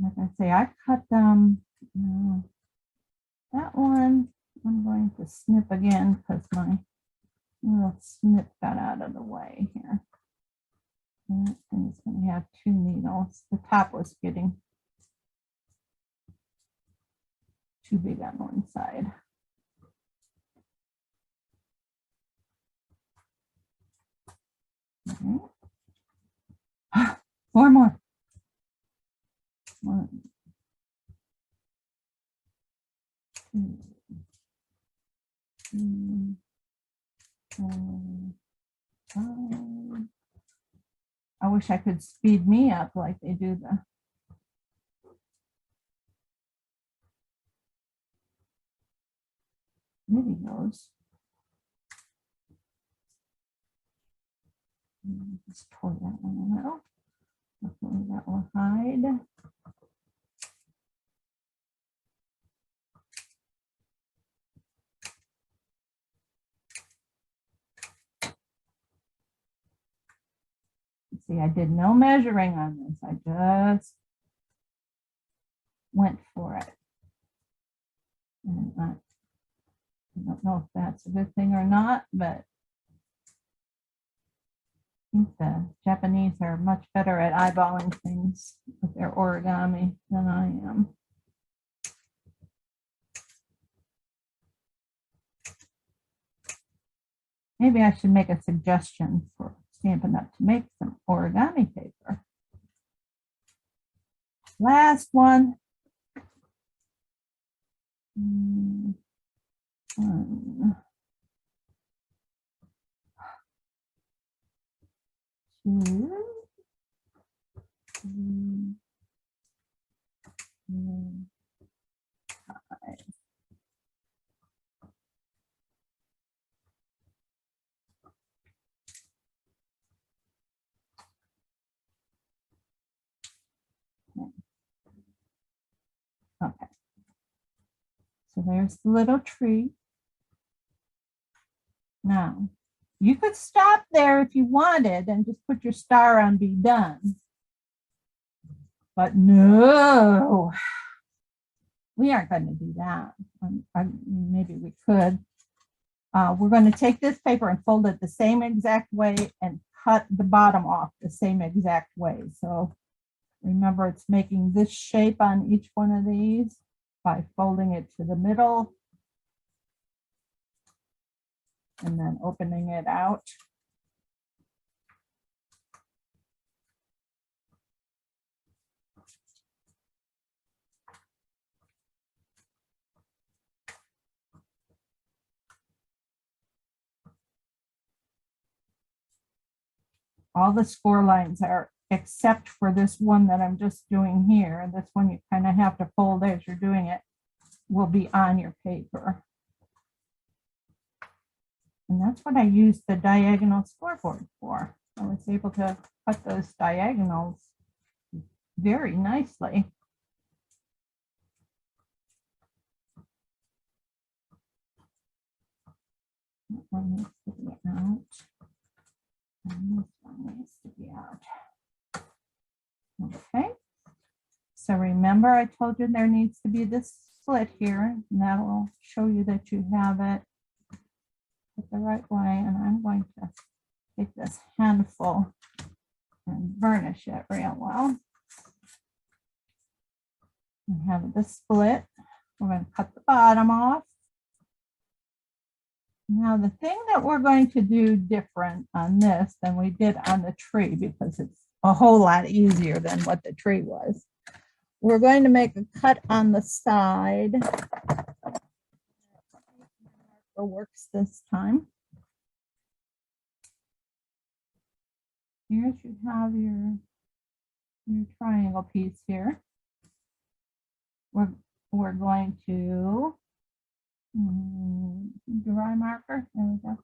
Like I say, I cut them. That one I'm going to snip again because my little snip got out of the way here. And it's going to have 2 needles. The top was getting too big on one side. Okay. 4 more. 1, 2, 3, 4, 5. I wish I could speed me up like they do the videos. Just pour that one out. Hopefully that will hide. See, I did no measuring on this. I just went for it. And I don't know if that's a good thing or not, but I think the Japanese are much better at eyeballing things with their origami than I am. Maybe I should make a suggestion for Stampin' Up! To make some origami paper. Last one. 1, 2, 3, 4, 5. Okay. So there's the little tree. Now, you could stop there if you wanted and just put your star on, be done. But no, we aren't going to do that. Maybe we could. We're going to take this paper and fold it the same exact way and cut the bottom off the same exact way. So remember, it's making this shape on each one of these by folding it to the middle and then opening it out. All the score lines are, except for this one that I'm just doing here. And this one you kind of have to fold as you're doing it, will be on your paper. And that's what I used the diagonal scoreboard for. I was able to cut those diagonals very nicely. That one needs to be out. And this one needs to be out. Okay. So remember, I told you there needs to be this split here, and that will show you that you have it the right way. And I'm going to take this handful and varnish it real well. And have this split. We're going to cut the bottom off. Now, the thing that we're going to do different on this than we did on the tree, because it's a whole lot easier than what the tree was, we're going to make a cut on the side. It works this time. Here you have your triangle piece here. We're going to dry marker. There we go.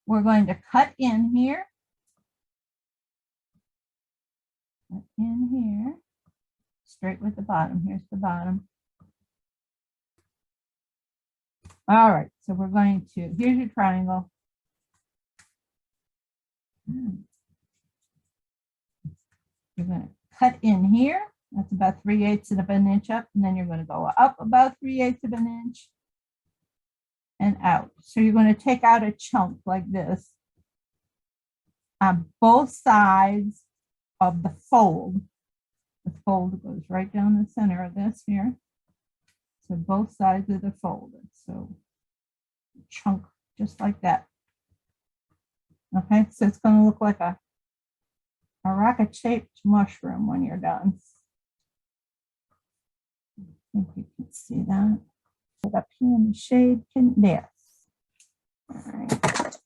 We're going to cut in here. Cut in here. Straight with the bottom. Here's the bottom. All right, so we're going to, here's your triangle. You're going to cut in here. That's about 3/8 of an inch up, and then you're going to go up about 3/8 of an inch and out. So you're going to take out a chunk like this on both sides of the fold. The fold goes right down the center of this here. So both sides of the fold. So chunk just like that. Okay, so it's going to look like a rocket-shaped mushroom when you're done. I think you can see that. Put up here in the shade, there. All right.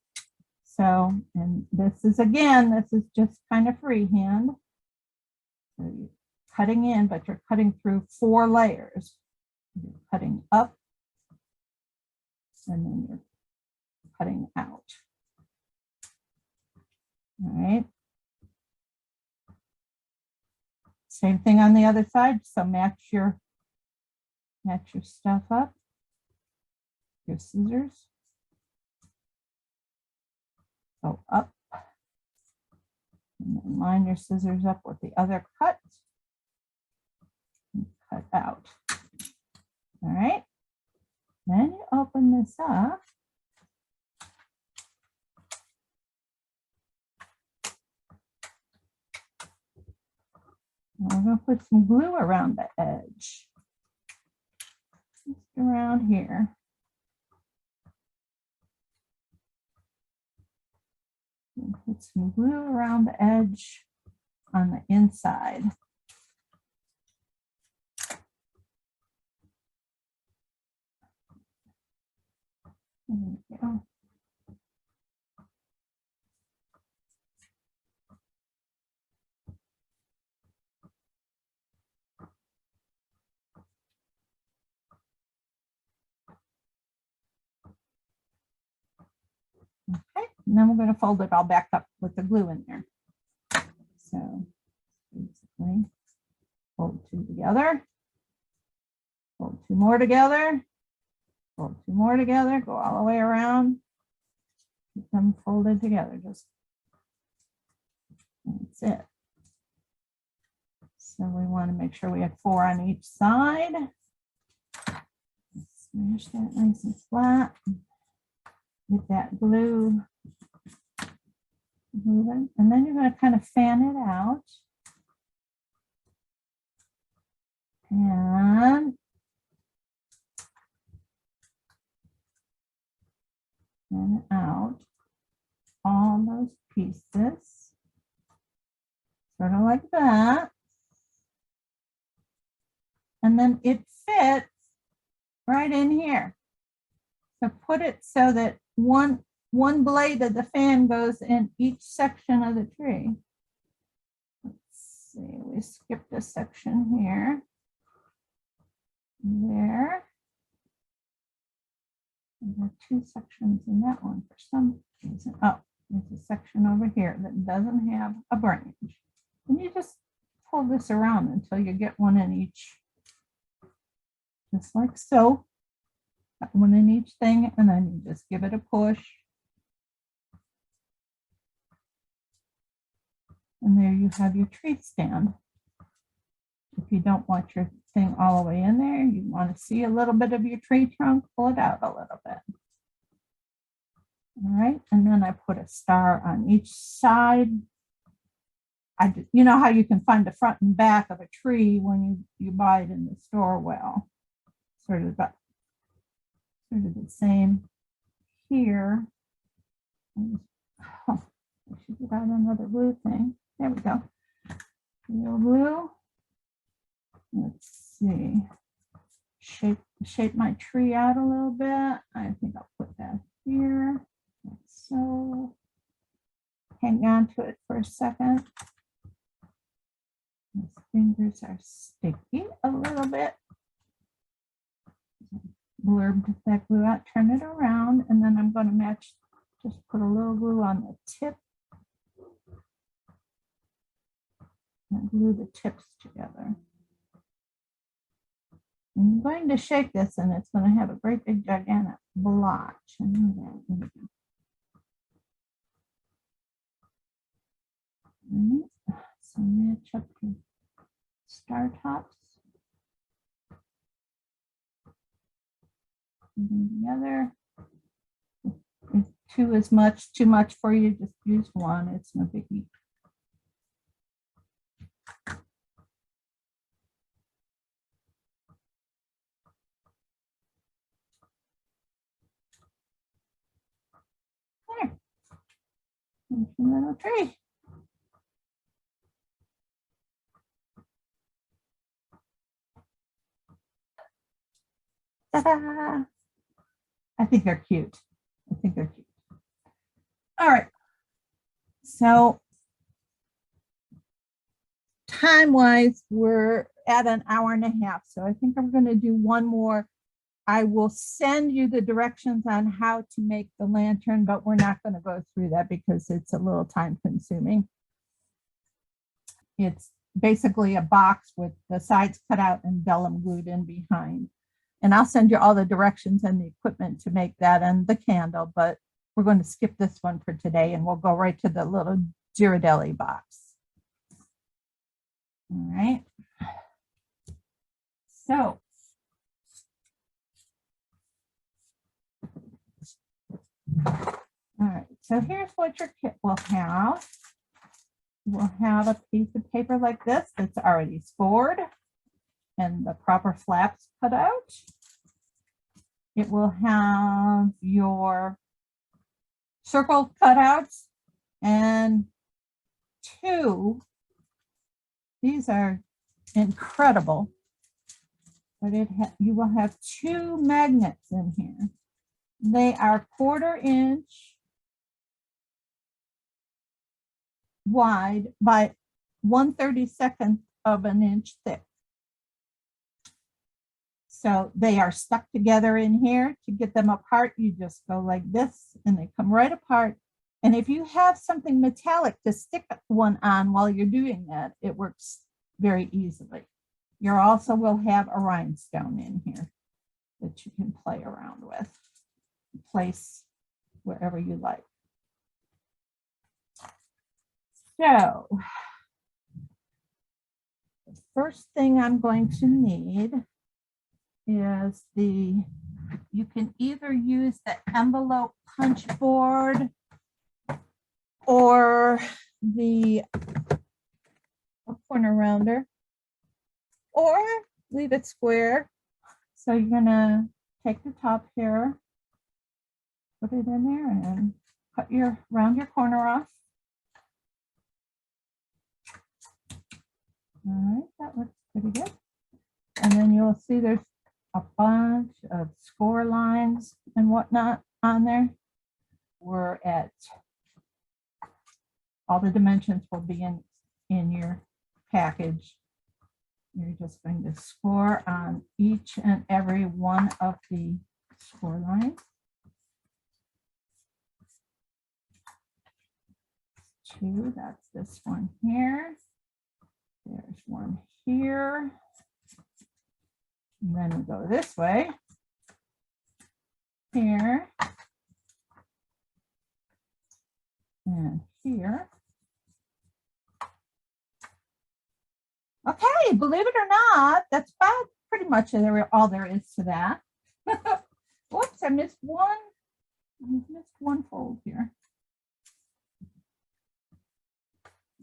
So, and this is just kind of freehand. So you're cutting in, but you're cutting through 4 layers. You're cutting up, and then you're cutting out. All right. Same thing on the other side. So match your stuff up. Your scissors. Go up. And then line your scissors up with the other cut. And cut out. All right. Then you open this up. And we're going to put some glue around the edge. Just around here. And put some glue around the edge on the inside. There we go. Okay, and then we're going to fold it all back up with the glue in there. So basically, fold 2 together, fold 2 more together, fold 2 more together, go all the way around, keep them folded together. Just that's it. So we want to make sure we have 4 on each side. Smash that nice and flat. Get that glue moving, and then you're going to kind of fan it out and fan out all those pieces, sort of like that, and then it fits right in here. So put it so that one blade of the fan goes in each section of the tree. Let's see, we skipped a section here. There. There are 2 sections in that one for some reason. Oh, there's a section over here that doesn't have a branch. And you just pull pull this around until you get one in each, just like so. Got one in each thing, and then you just give it a push. And there you have your tree stand. If you don't want your thing all the way in there, you want to see a little bit of your tree trunk, pull it out a little bit. All right, and then I put a star on each side. You know how you can find the front and back of a tree when you buy it in the store? Well, sort of the same here. Oh, I should get out another blue thing. There we go. Real blue. Let's see. Shape my tree out a little bit. I think I'll put that here. Like so. Hang on to it for a second. These fingers are sticky a little bit. Blurb that glue out, turn it around, and then I'm going to match, just put a little glue on the tip and glue the tips together. And I'm going to shake this, and it's going to have a great big gigantic blotch. So match up the star tops. Together. If two is too much for you, just use one. It's no biggie. There. There's your little tree. Ta-da! I think they're cute. I think they're cute. All right. So time-wise, we're at an hour and a half. So I think I'm going to do one more. I will send you the directions on how to make the lantern, but we're not going to go through that because it's a little time consuming. It's basically a box with the sides cut out and vellum glued in behind. And I'll send you all the directions and the equipment to make that and the candle, but we're going to skip this one for today and we'll go right to the little Ghirardelli box. All right. So all right, so here's what your kit will have. We'll have a piece of paper like this that's already scored and the proper flaps cut out. It will have your circle cutouts and two, these are incredible, but you will have two magnets in here. They are 1/4 inch wide by 1/32 of an inch thick. So they are stuck together in here. To get them apart, you just go like this and they come right apart. And if you have something metallic to stick one on while you're doing that, it works very easily. You also will have a rhinestone in here that you can play around with. Place wherever you like. So the first thing I'm going to need is you can either use the envelope punch board or the corner rounder, or leave it square. So you're gonna take the top here, put it in there and round your corner off. All right, that looks pretty good. And then you'll see there's a bunch of score lines and whatnot on there. We're at, all the dimensions will be in your package. You're just going to score on each and every one of the score lines. Two, that's this one here. There There's one here. And then we go this way. Here. And here. Okay, believe it or not, that's about pretty much all there is to that. Whoops, I missed one. I missed one fold here.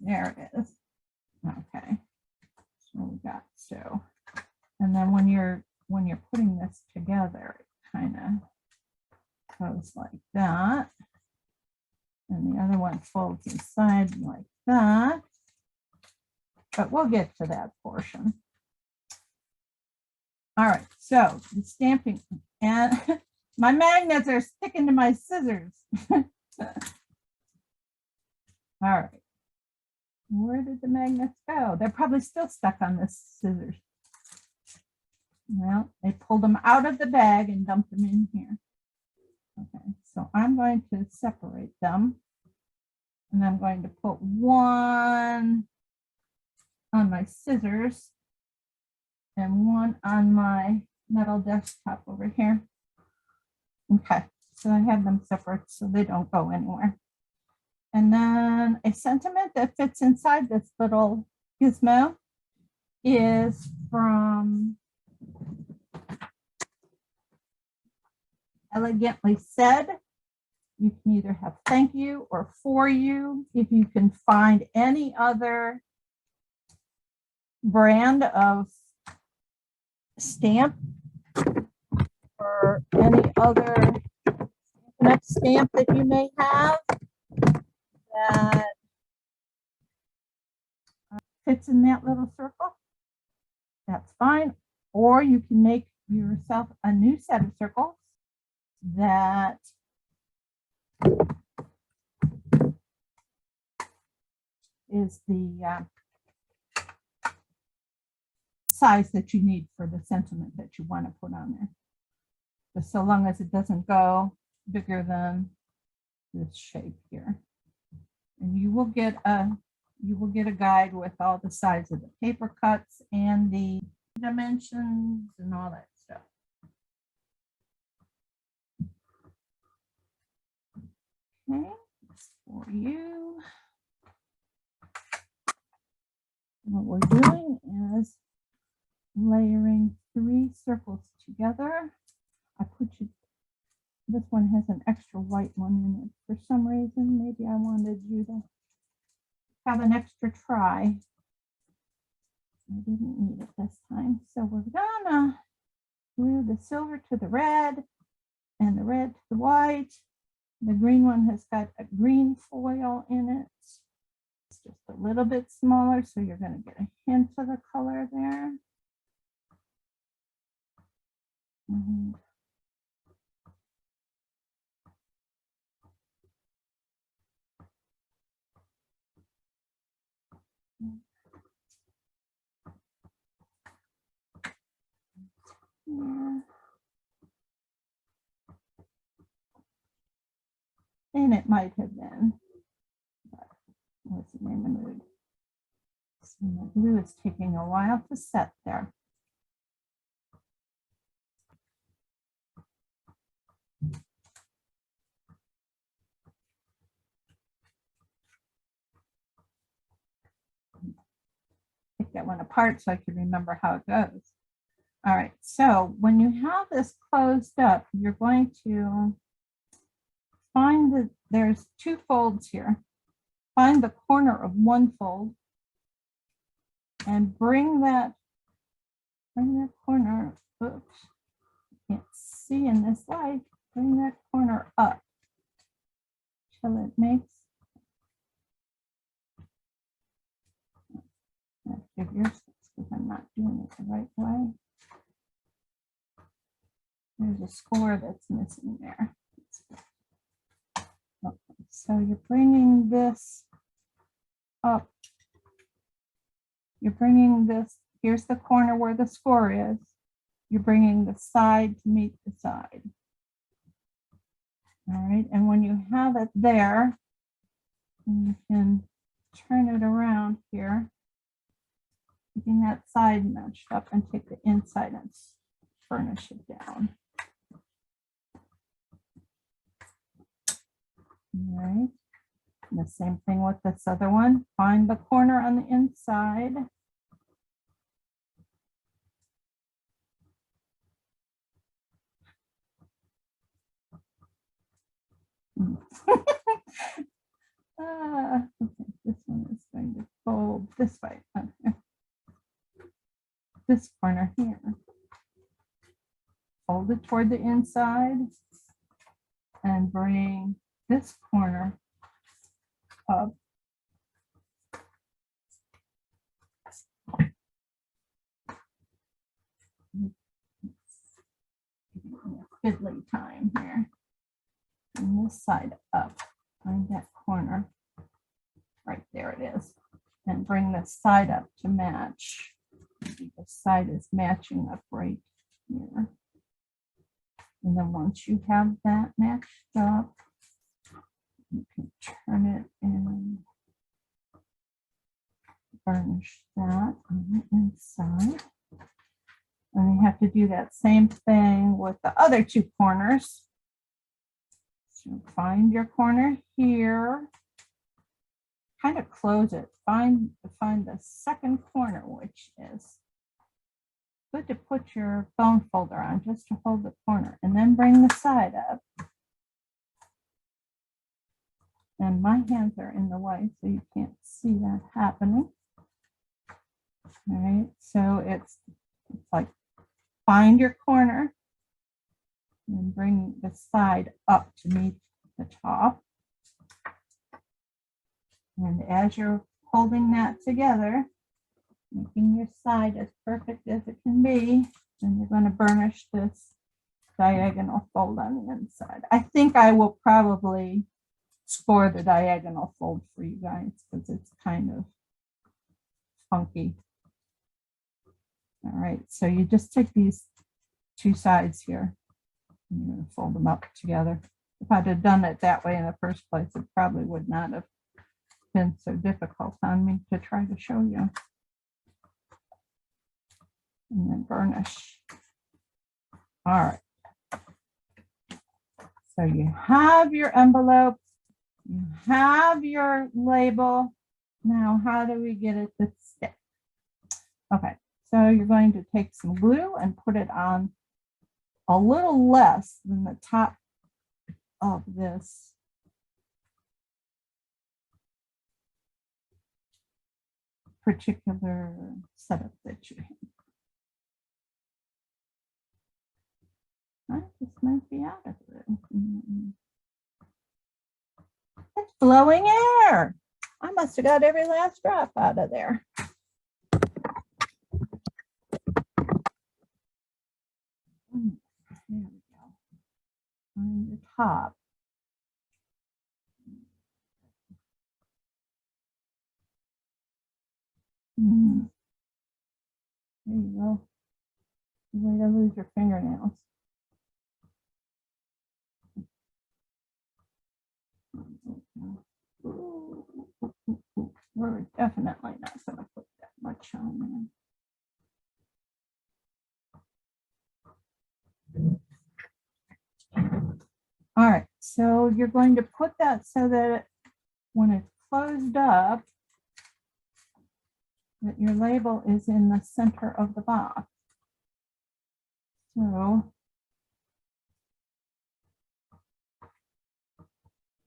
There it is. Okay. So we got so, and then when you're putting this together, it kind of goes like that. And the other one folds inside like that. But we'll get to that portion. All right, so the stamping, and my magnets are sticking to my scissors. All right. Where did the magnets go? They're probably still stuck on this scissors. Well, they pulled them out of the bag and dumped them in here. Okay, so I'm going to separate them. And I'm going to put one on my scissors and one on my metal desktop over here. Okay, so I have them separate so they don't go anywhere. And then a sentiment that fits inside this little gizmo is from Elegantly Said. You can either have thank you or for you. If you can find any other brand of stamp or any other stamp that you may have that fits in that little circle, that's fine. Or you can make yourself a new set of circles that is the size that you need for the sentiment that you want to put on there. Just so long as it doesn't go bigger than this shape here. And you will get a guide with all the size of the paper cuts and the dimensions and all that stuff. Okay, for you. What we're doing is layering 3 circles together. I put you, this one has an extra white one in it for some reason. Maybe I wanted you to have an extra try. I didn't need it this time. So we're gonna glue the silver to the red and the red to the white. The green one has got a green foil in it. It's just a little bit smaller, so you're going to get a hint of the color there. And yeah. And it might have been, but I wasn't in the mood. So my glue is taking a while to set there. Take that one apart so I can remember how it goes. All right, so when you have this closed up, you're going to find that there's 2 folds here. Find the corner of one fold and bring that corner, oops, can't see in this light, bring that corner up till it makes, that figures, because I'm not doing it the right way. There's a score that's missing there. Okay, so you're bringing this up. You're bringing this, here's the corner where the score is. You're bringing the side to meet the side. All right, and when you have it there, you can turn it around here. keeping that side matched up, and take the inside and burnish it down. All right. And the same thing with this other one. Find the corner on the inside. Okay, this one is going to fold this way. Okay. This corner here. Fold it toward the inside and bring this corner up. Fiddly time here. And this side up. Find that corner. Right there it is. And bring the side up to match. The side is matching up right here. And then once you have that matched up, you can turn it and burnish that on the inside. And you have to do that same thing with the other two corners. So find your corner here. Kind of close it. Find the second corner, which is good to put your bone folder on just to hold the corner, and then bring the side up. And my hands are in the way, so you can't see that happening. All right, so it's like find your corner and bring the side up to meet the top. And as you're holding that together, making your side as perfect as it can be, then you're going to burnish this diagonal fold on the inside. I think I will probably score the diagonal fold for you guys because it's kind of funky. All right, so you just take these two sides here and you're going to fold them up together. If I'd have done it that way in the first place, it probably would not have been so difficult on me to try to show you. And then burnish. All right. So you have your envelope, you have your label. Now, how do we get it to stick? Okay, so you're going to take some glue and put it on a little less than the top of this particular setup that you have. This might be out of it. It's blowing air. I must have got every last drop out of there. There we go. On the top. There you go. Way to lose your fingernails. We're definitely not going to put that much on there. All right, so you're going to put that so that when it's closed up, that your label is in the center of the box. So,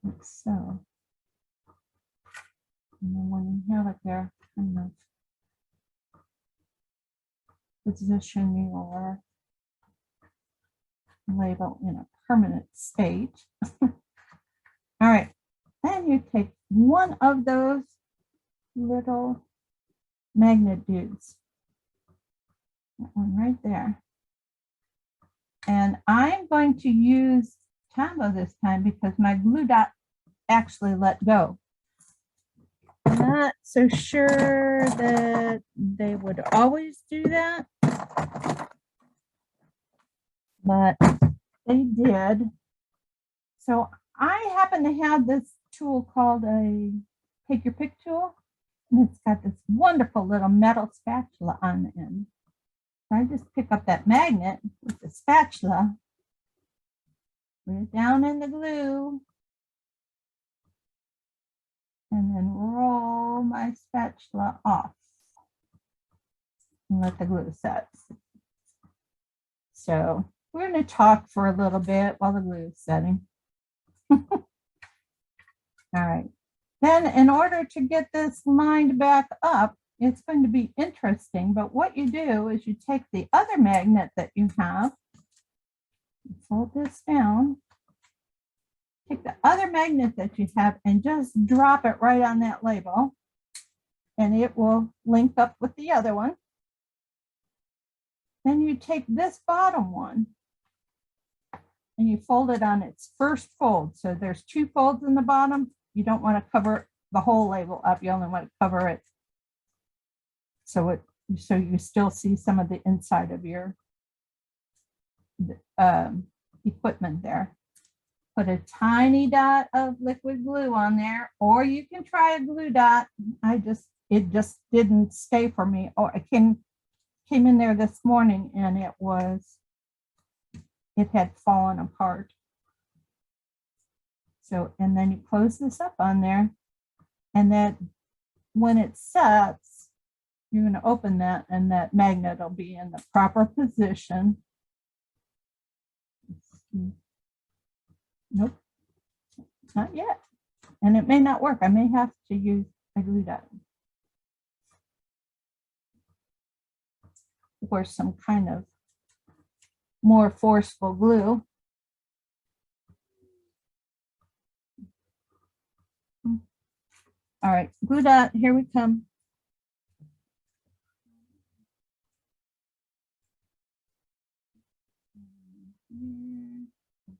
like so. And then when you have it there, kind of position your label in a permanent state. All right, then you take one of those little magnet dudes, that one right there, and I'm going to use Tombow this time because my glue dot actually let go. I'm not so sure that they would always do that, but they did. So I happen to have this tool called a take your pick tool, And it's got this wonderful little metal spatula on the end. So I just pick up that magnet with the spatula, put it down in the glue, and then roll my spatula off and let the glue set. So we're going to talk for a little bit while the glue is setting. All right. Then in order to get this lined back up, it's going to be interesting, but what you do is you take the other magnet that you have, fold this down, take the other magnet that you have and just drop it right on that label, and it will link up with the other one. Then you take this bottom one and you fold it on its first fold. So there's 2 folds in the bottom. You don't want to cover the whole label up. You only want to cover it so you still see some of the inside of your equipment there. Put a tiny dot of liquid glue on there, or you can try a glue dot. It just didn't stay for me. Or I came in there this morning and it had fallen apart. So, and then you close this up on there, and then when it sets, you're going to open that and that magnet will be in the proper position. Nope, not yet. And it may not work. I may have to use a glue dot or some kind of more forceful glue. All right, glue dot, here we come.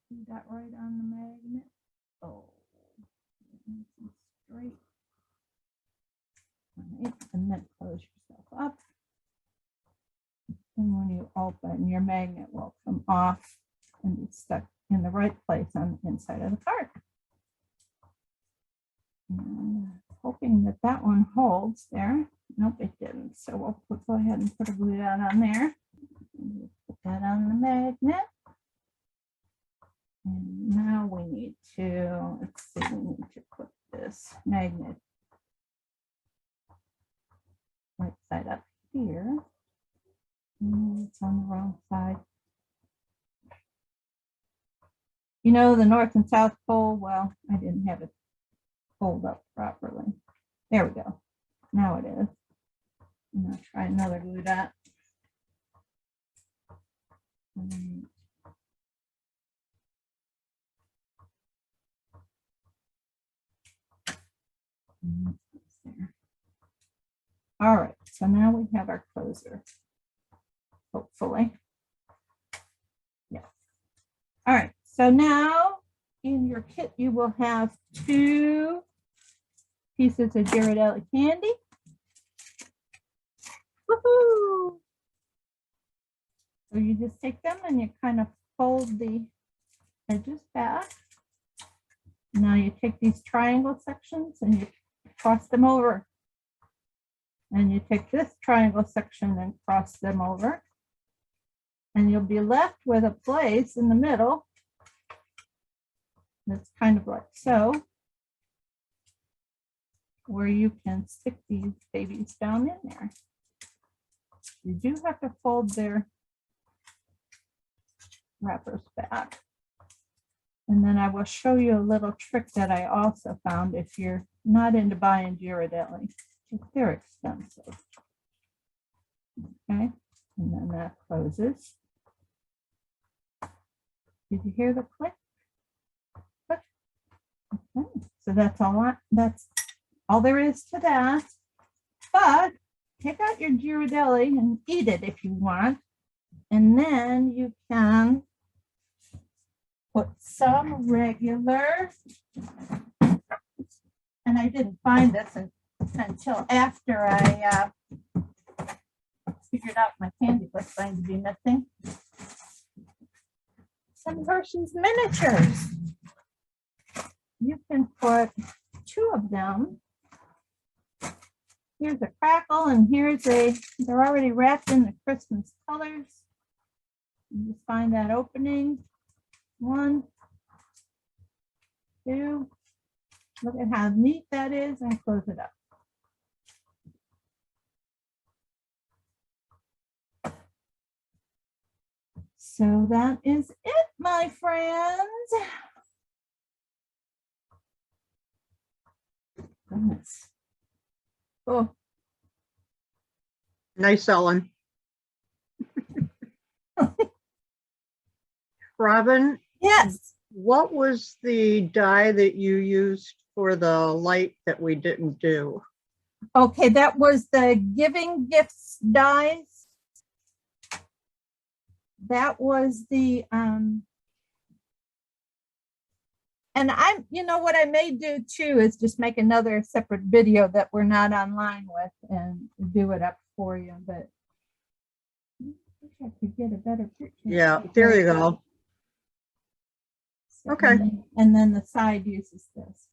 Glue dot right on the magnet. Oh, straight. All right, and then close yourself up. And when you open, your magnet will come off and be stuck in the right place on the inside of the card. And hoping that that one holds there. Nope, it didn't. So we'll go ahead and put a glue dot on there. Put that on the magnet. And now we need to, let's see, we need to put this magnet right side up here. It's on the wrong side. You know, the North and South Pole, well, I didn't have it fold up properly. There we go. Now it is. I'm going to try another glue dot. There. All right, so now we have our closer. Hopefully. Yeah. All right, so now in your kit you will have 2 pieces of Ghirardelli candy. Woohoo! So you just take them and you kind of fold the edges back. Now you take these triangle sections and you cross them over. And you take this triangle section and cross them over. And you'll be left with a place in the middle that's kind of like so, where you can stick these babies down in there. You do have to fold their wrappers back. And then I will show you a little trick that I also found if you're not into buying Ghirardelli. They're expensive. Okay, and then that closes. Did you hear the click? Click. Okay, so that's all there is to that. But take out your Ghirardelli and eat it if you want. And then you can put some regular, and I didn't find this until after I figured out my candy was going to be missing. Some Hershey's miniatures. You can put 2 of them here's a crackle, and here's they're already wrapped in the Christmas colors. You just find that opening. 1, 2. Look at how neat that is, and close it up. So that is it, my friends. Goodness. Oh, Nice, Ellen. Robin, yes. what was the die that you used for the light that we didn't do? Okay, that was the giving gifts dies. That was the and I'm, you know what I may do too is just make another separate video that we're not online with and do it up for you, but I wish I could get a better picture. Yeah, there you go. So, Okay. and then the side uses this.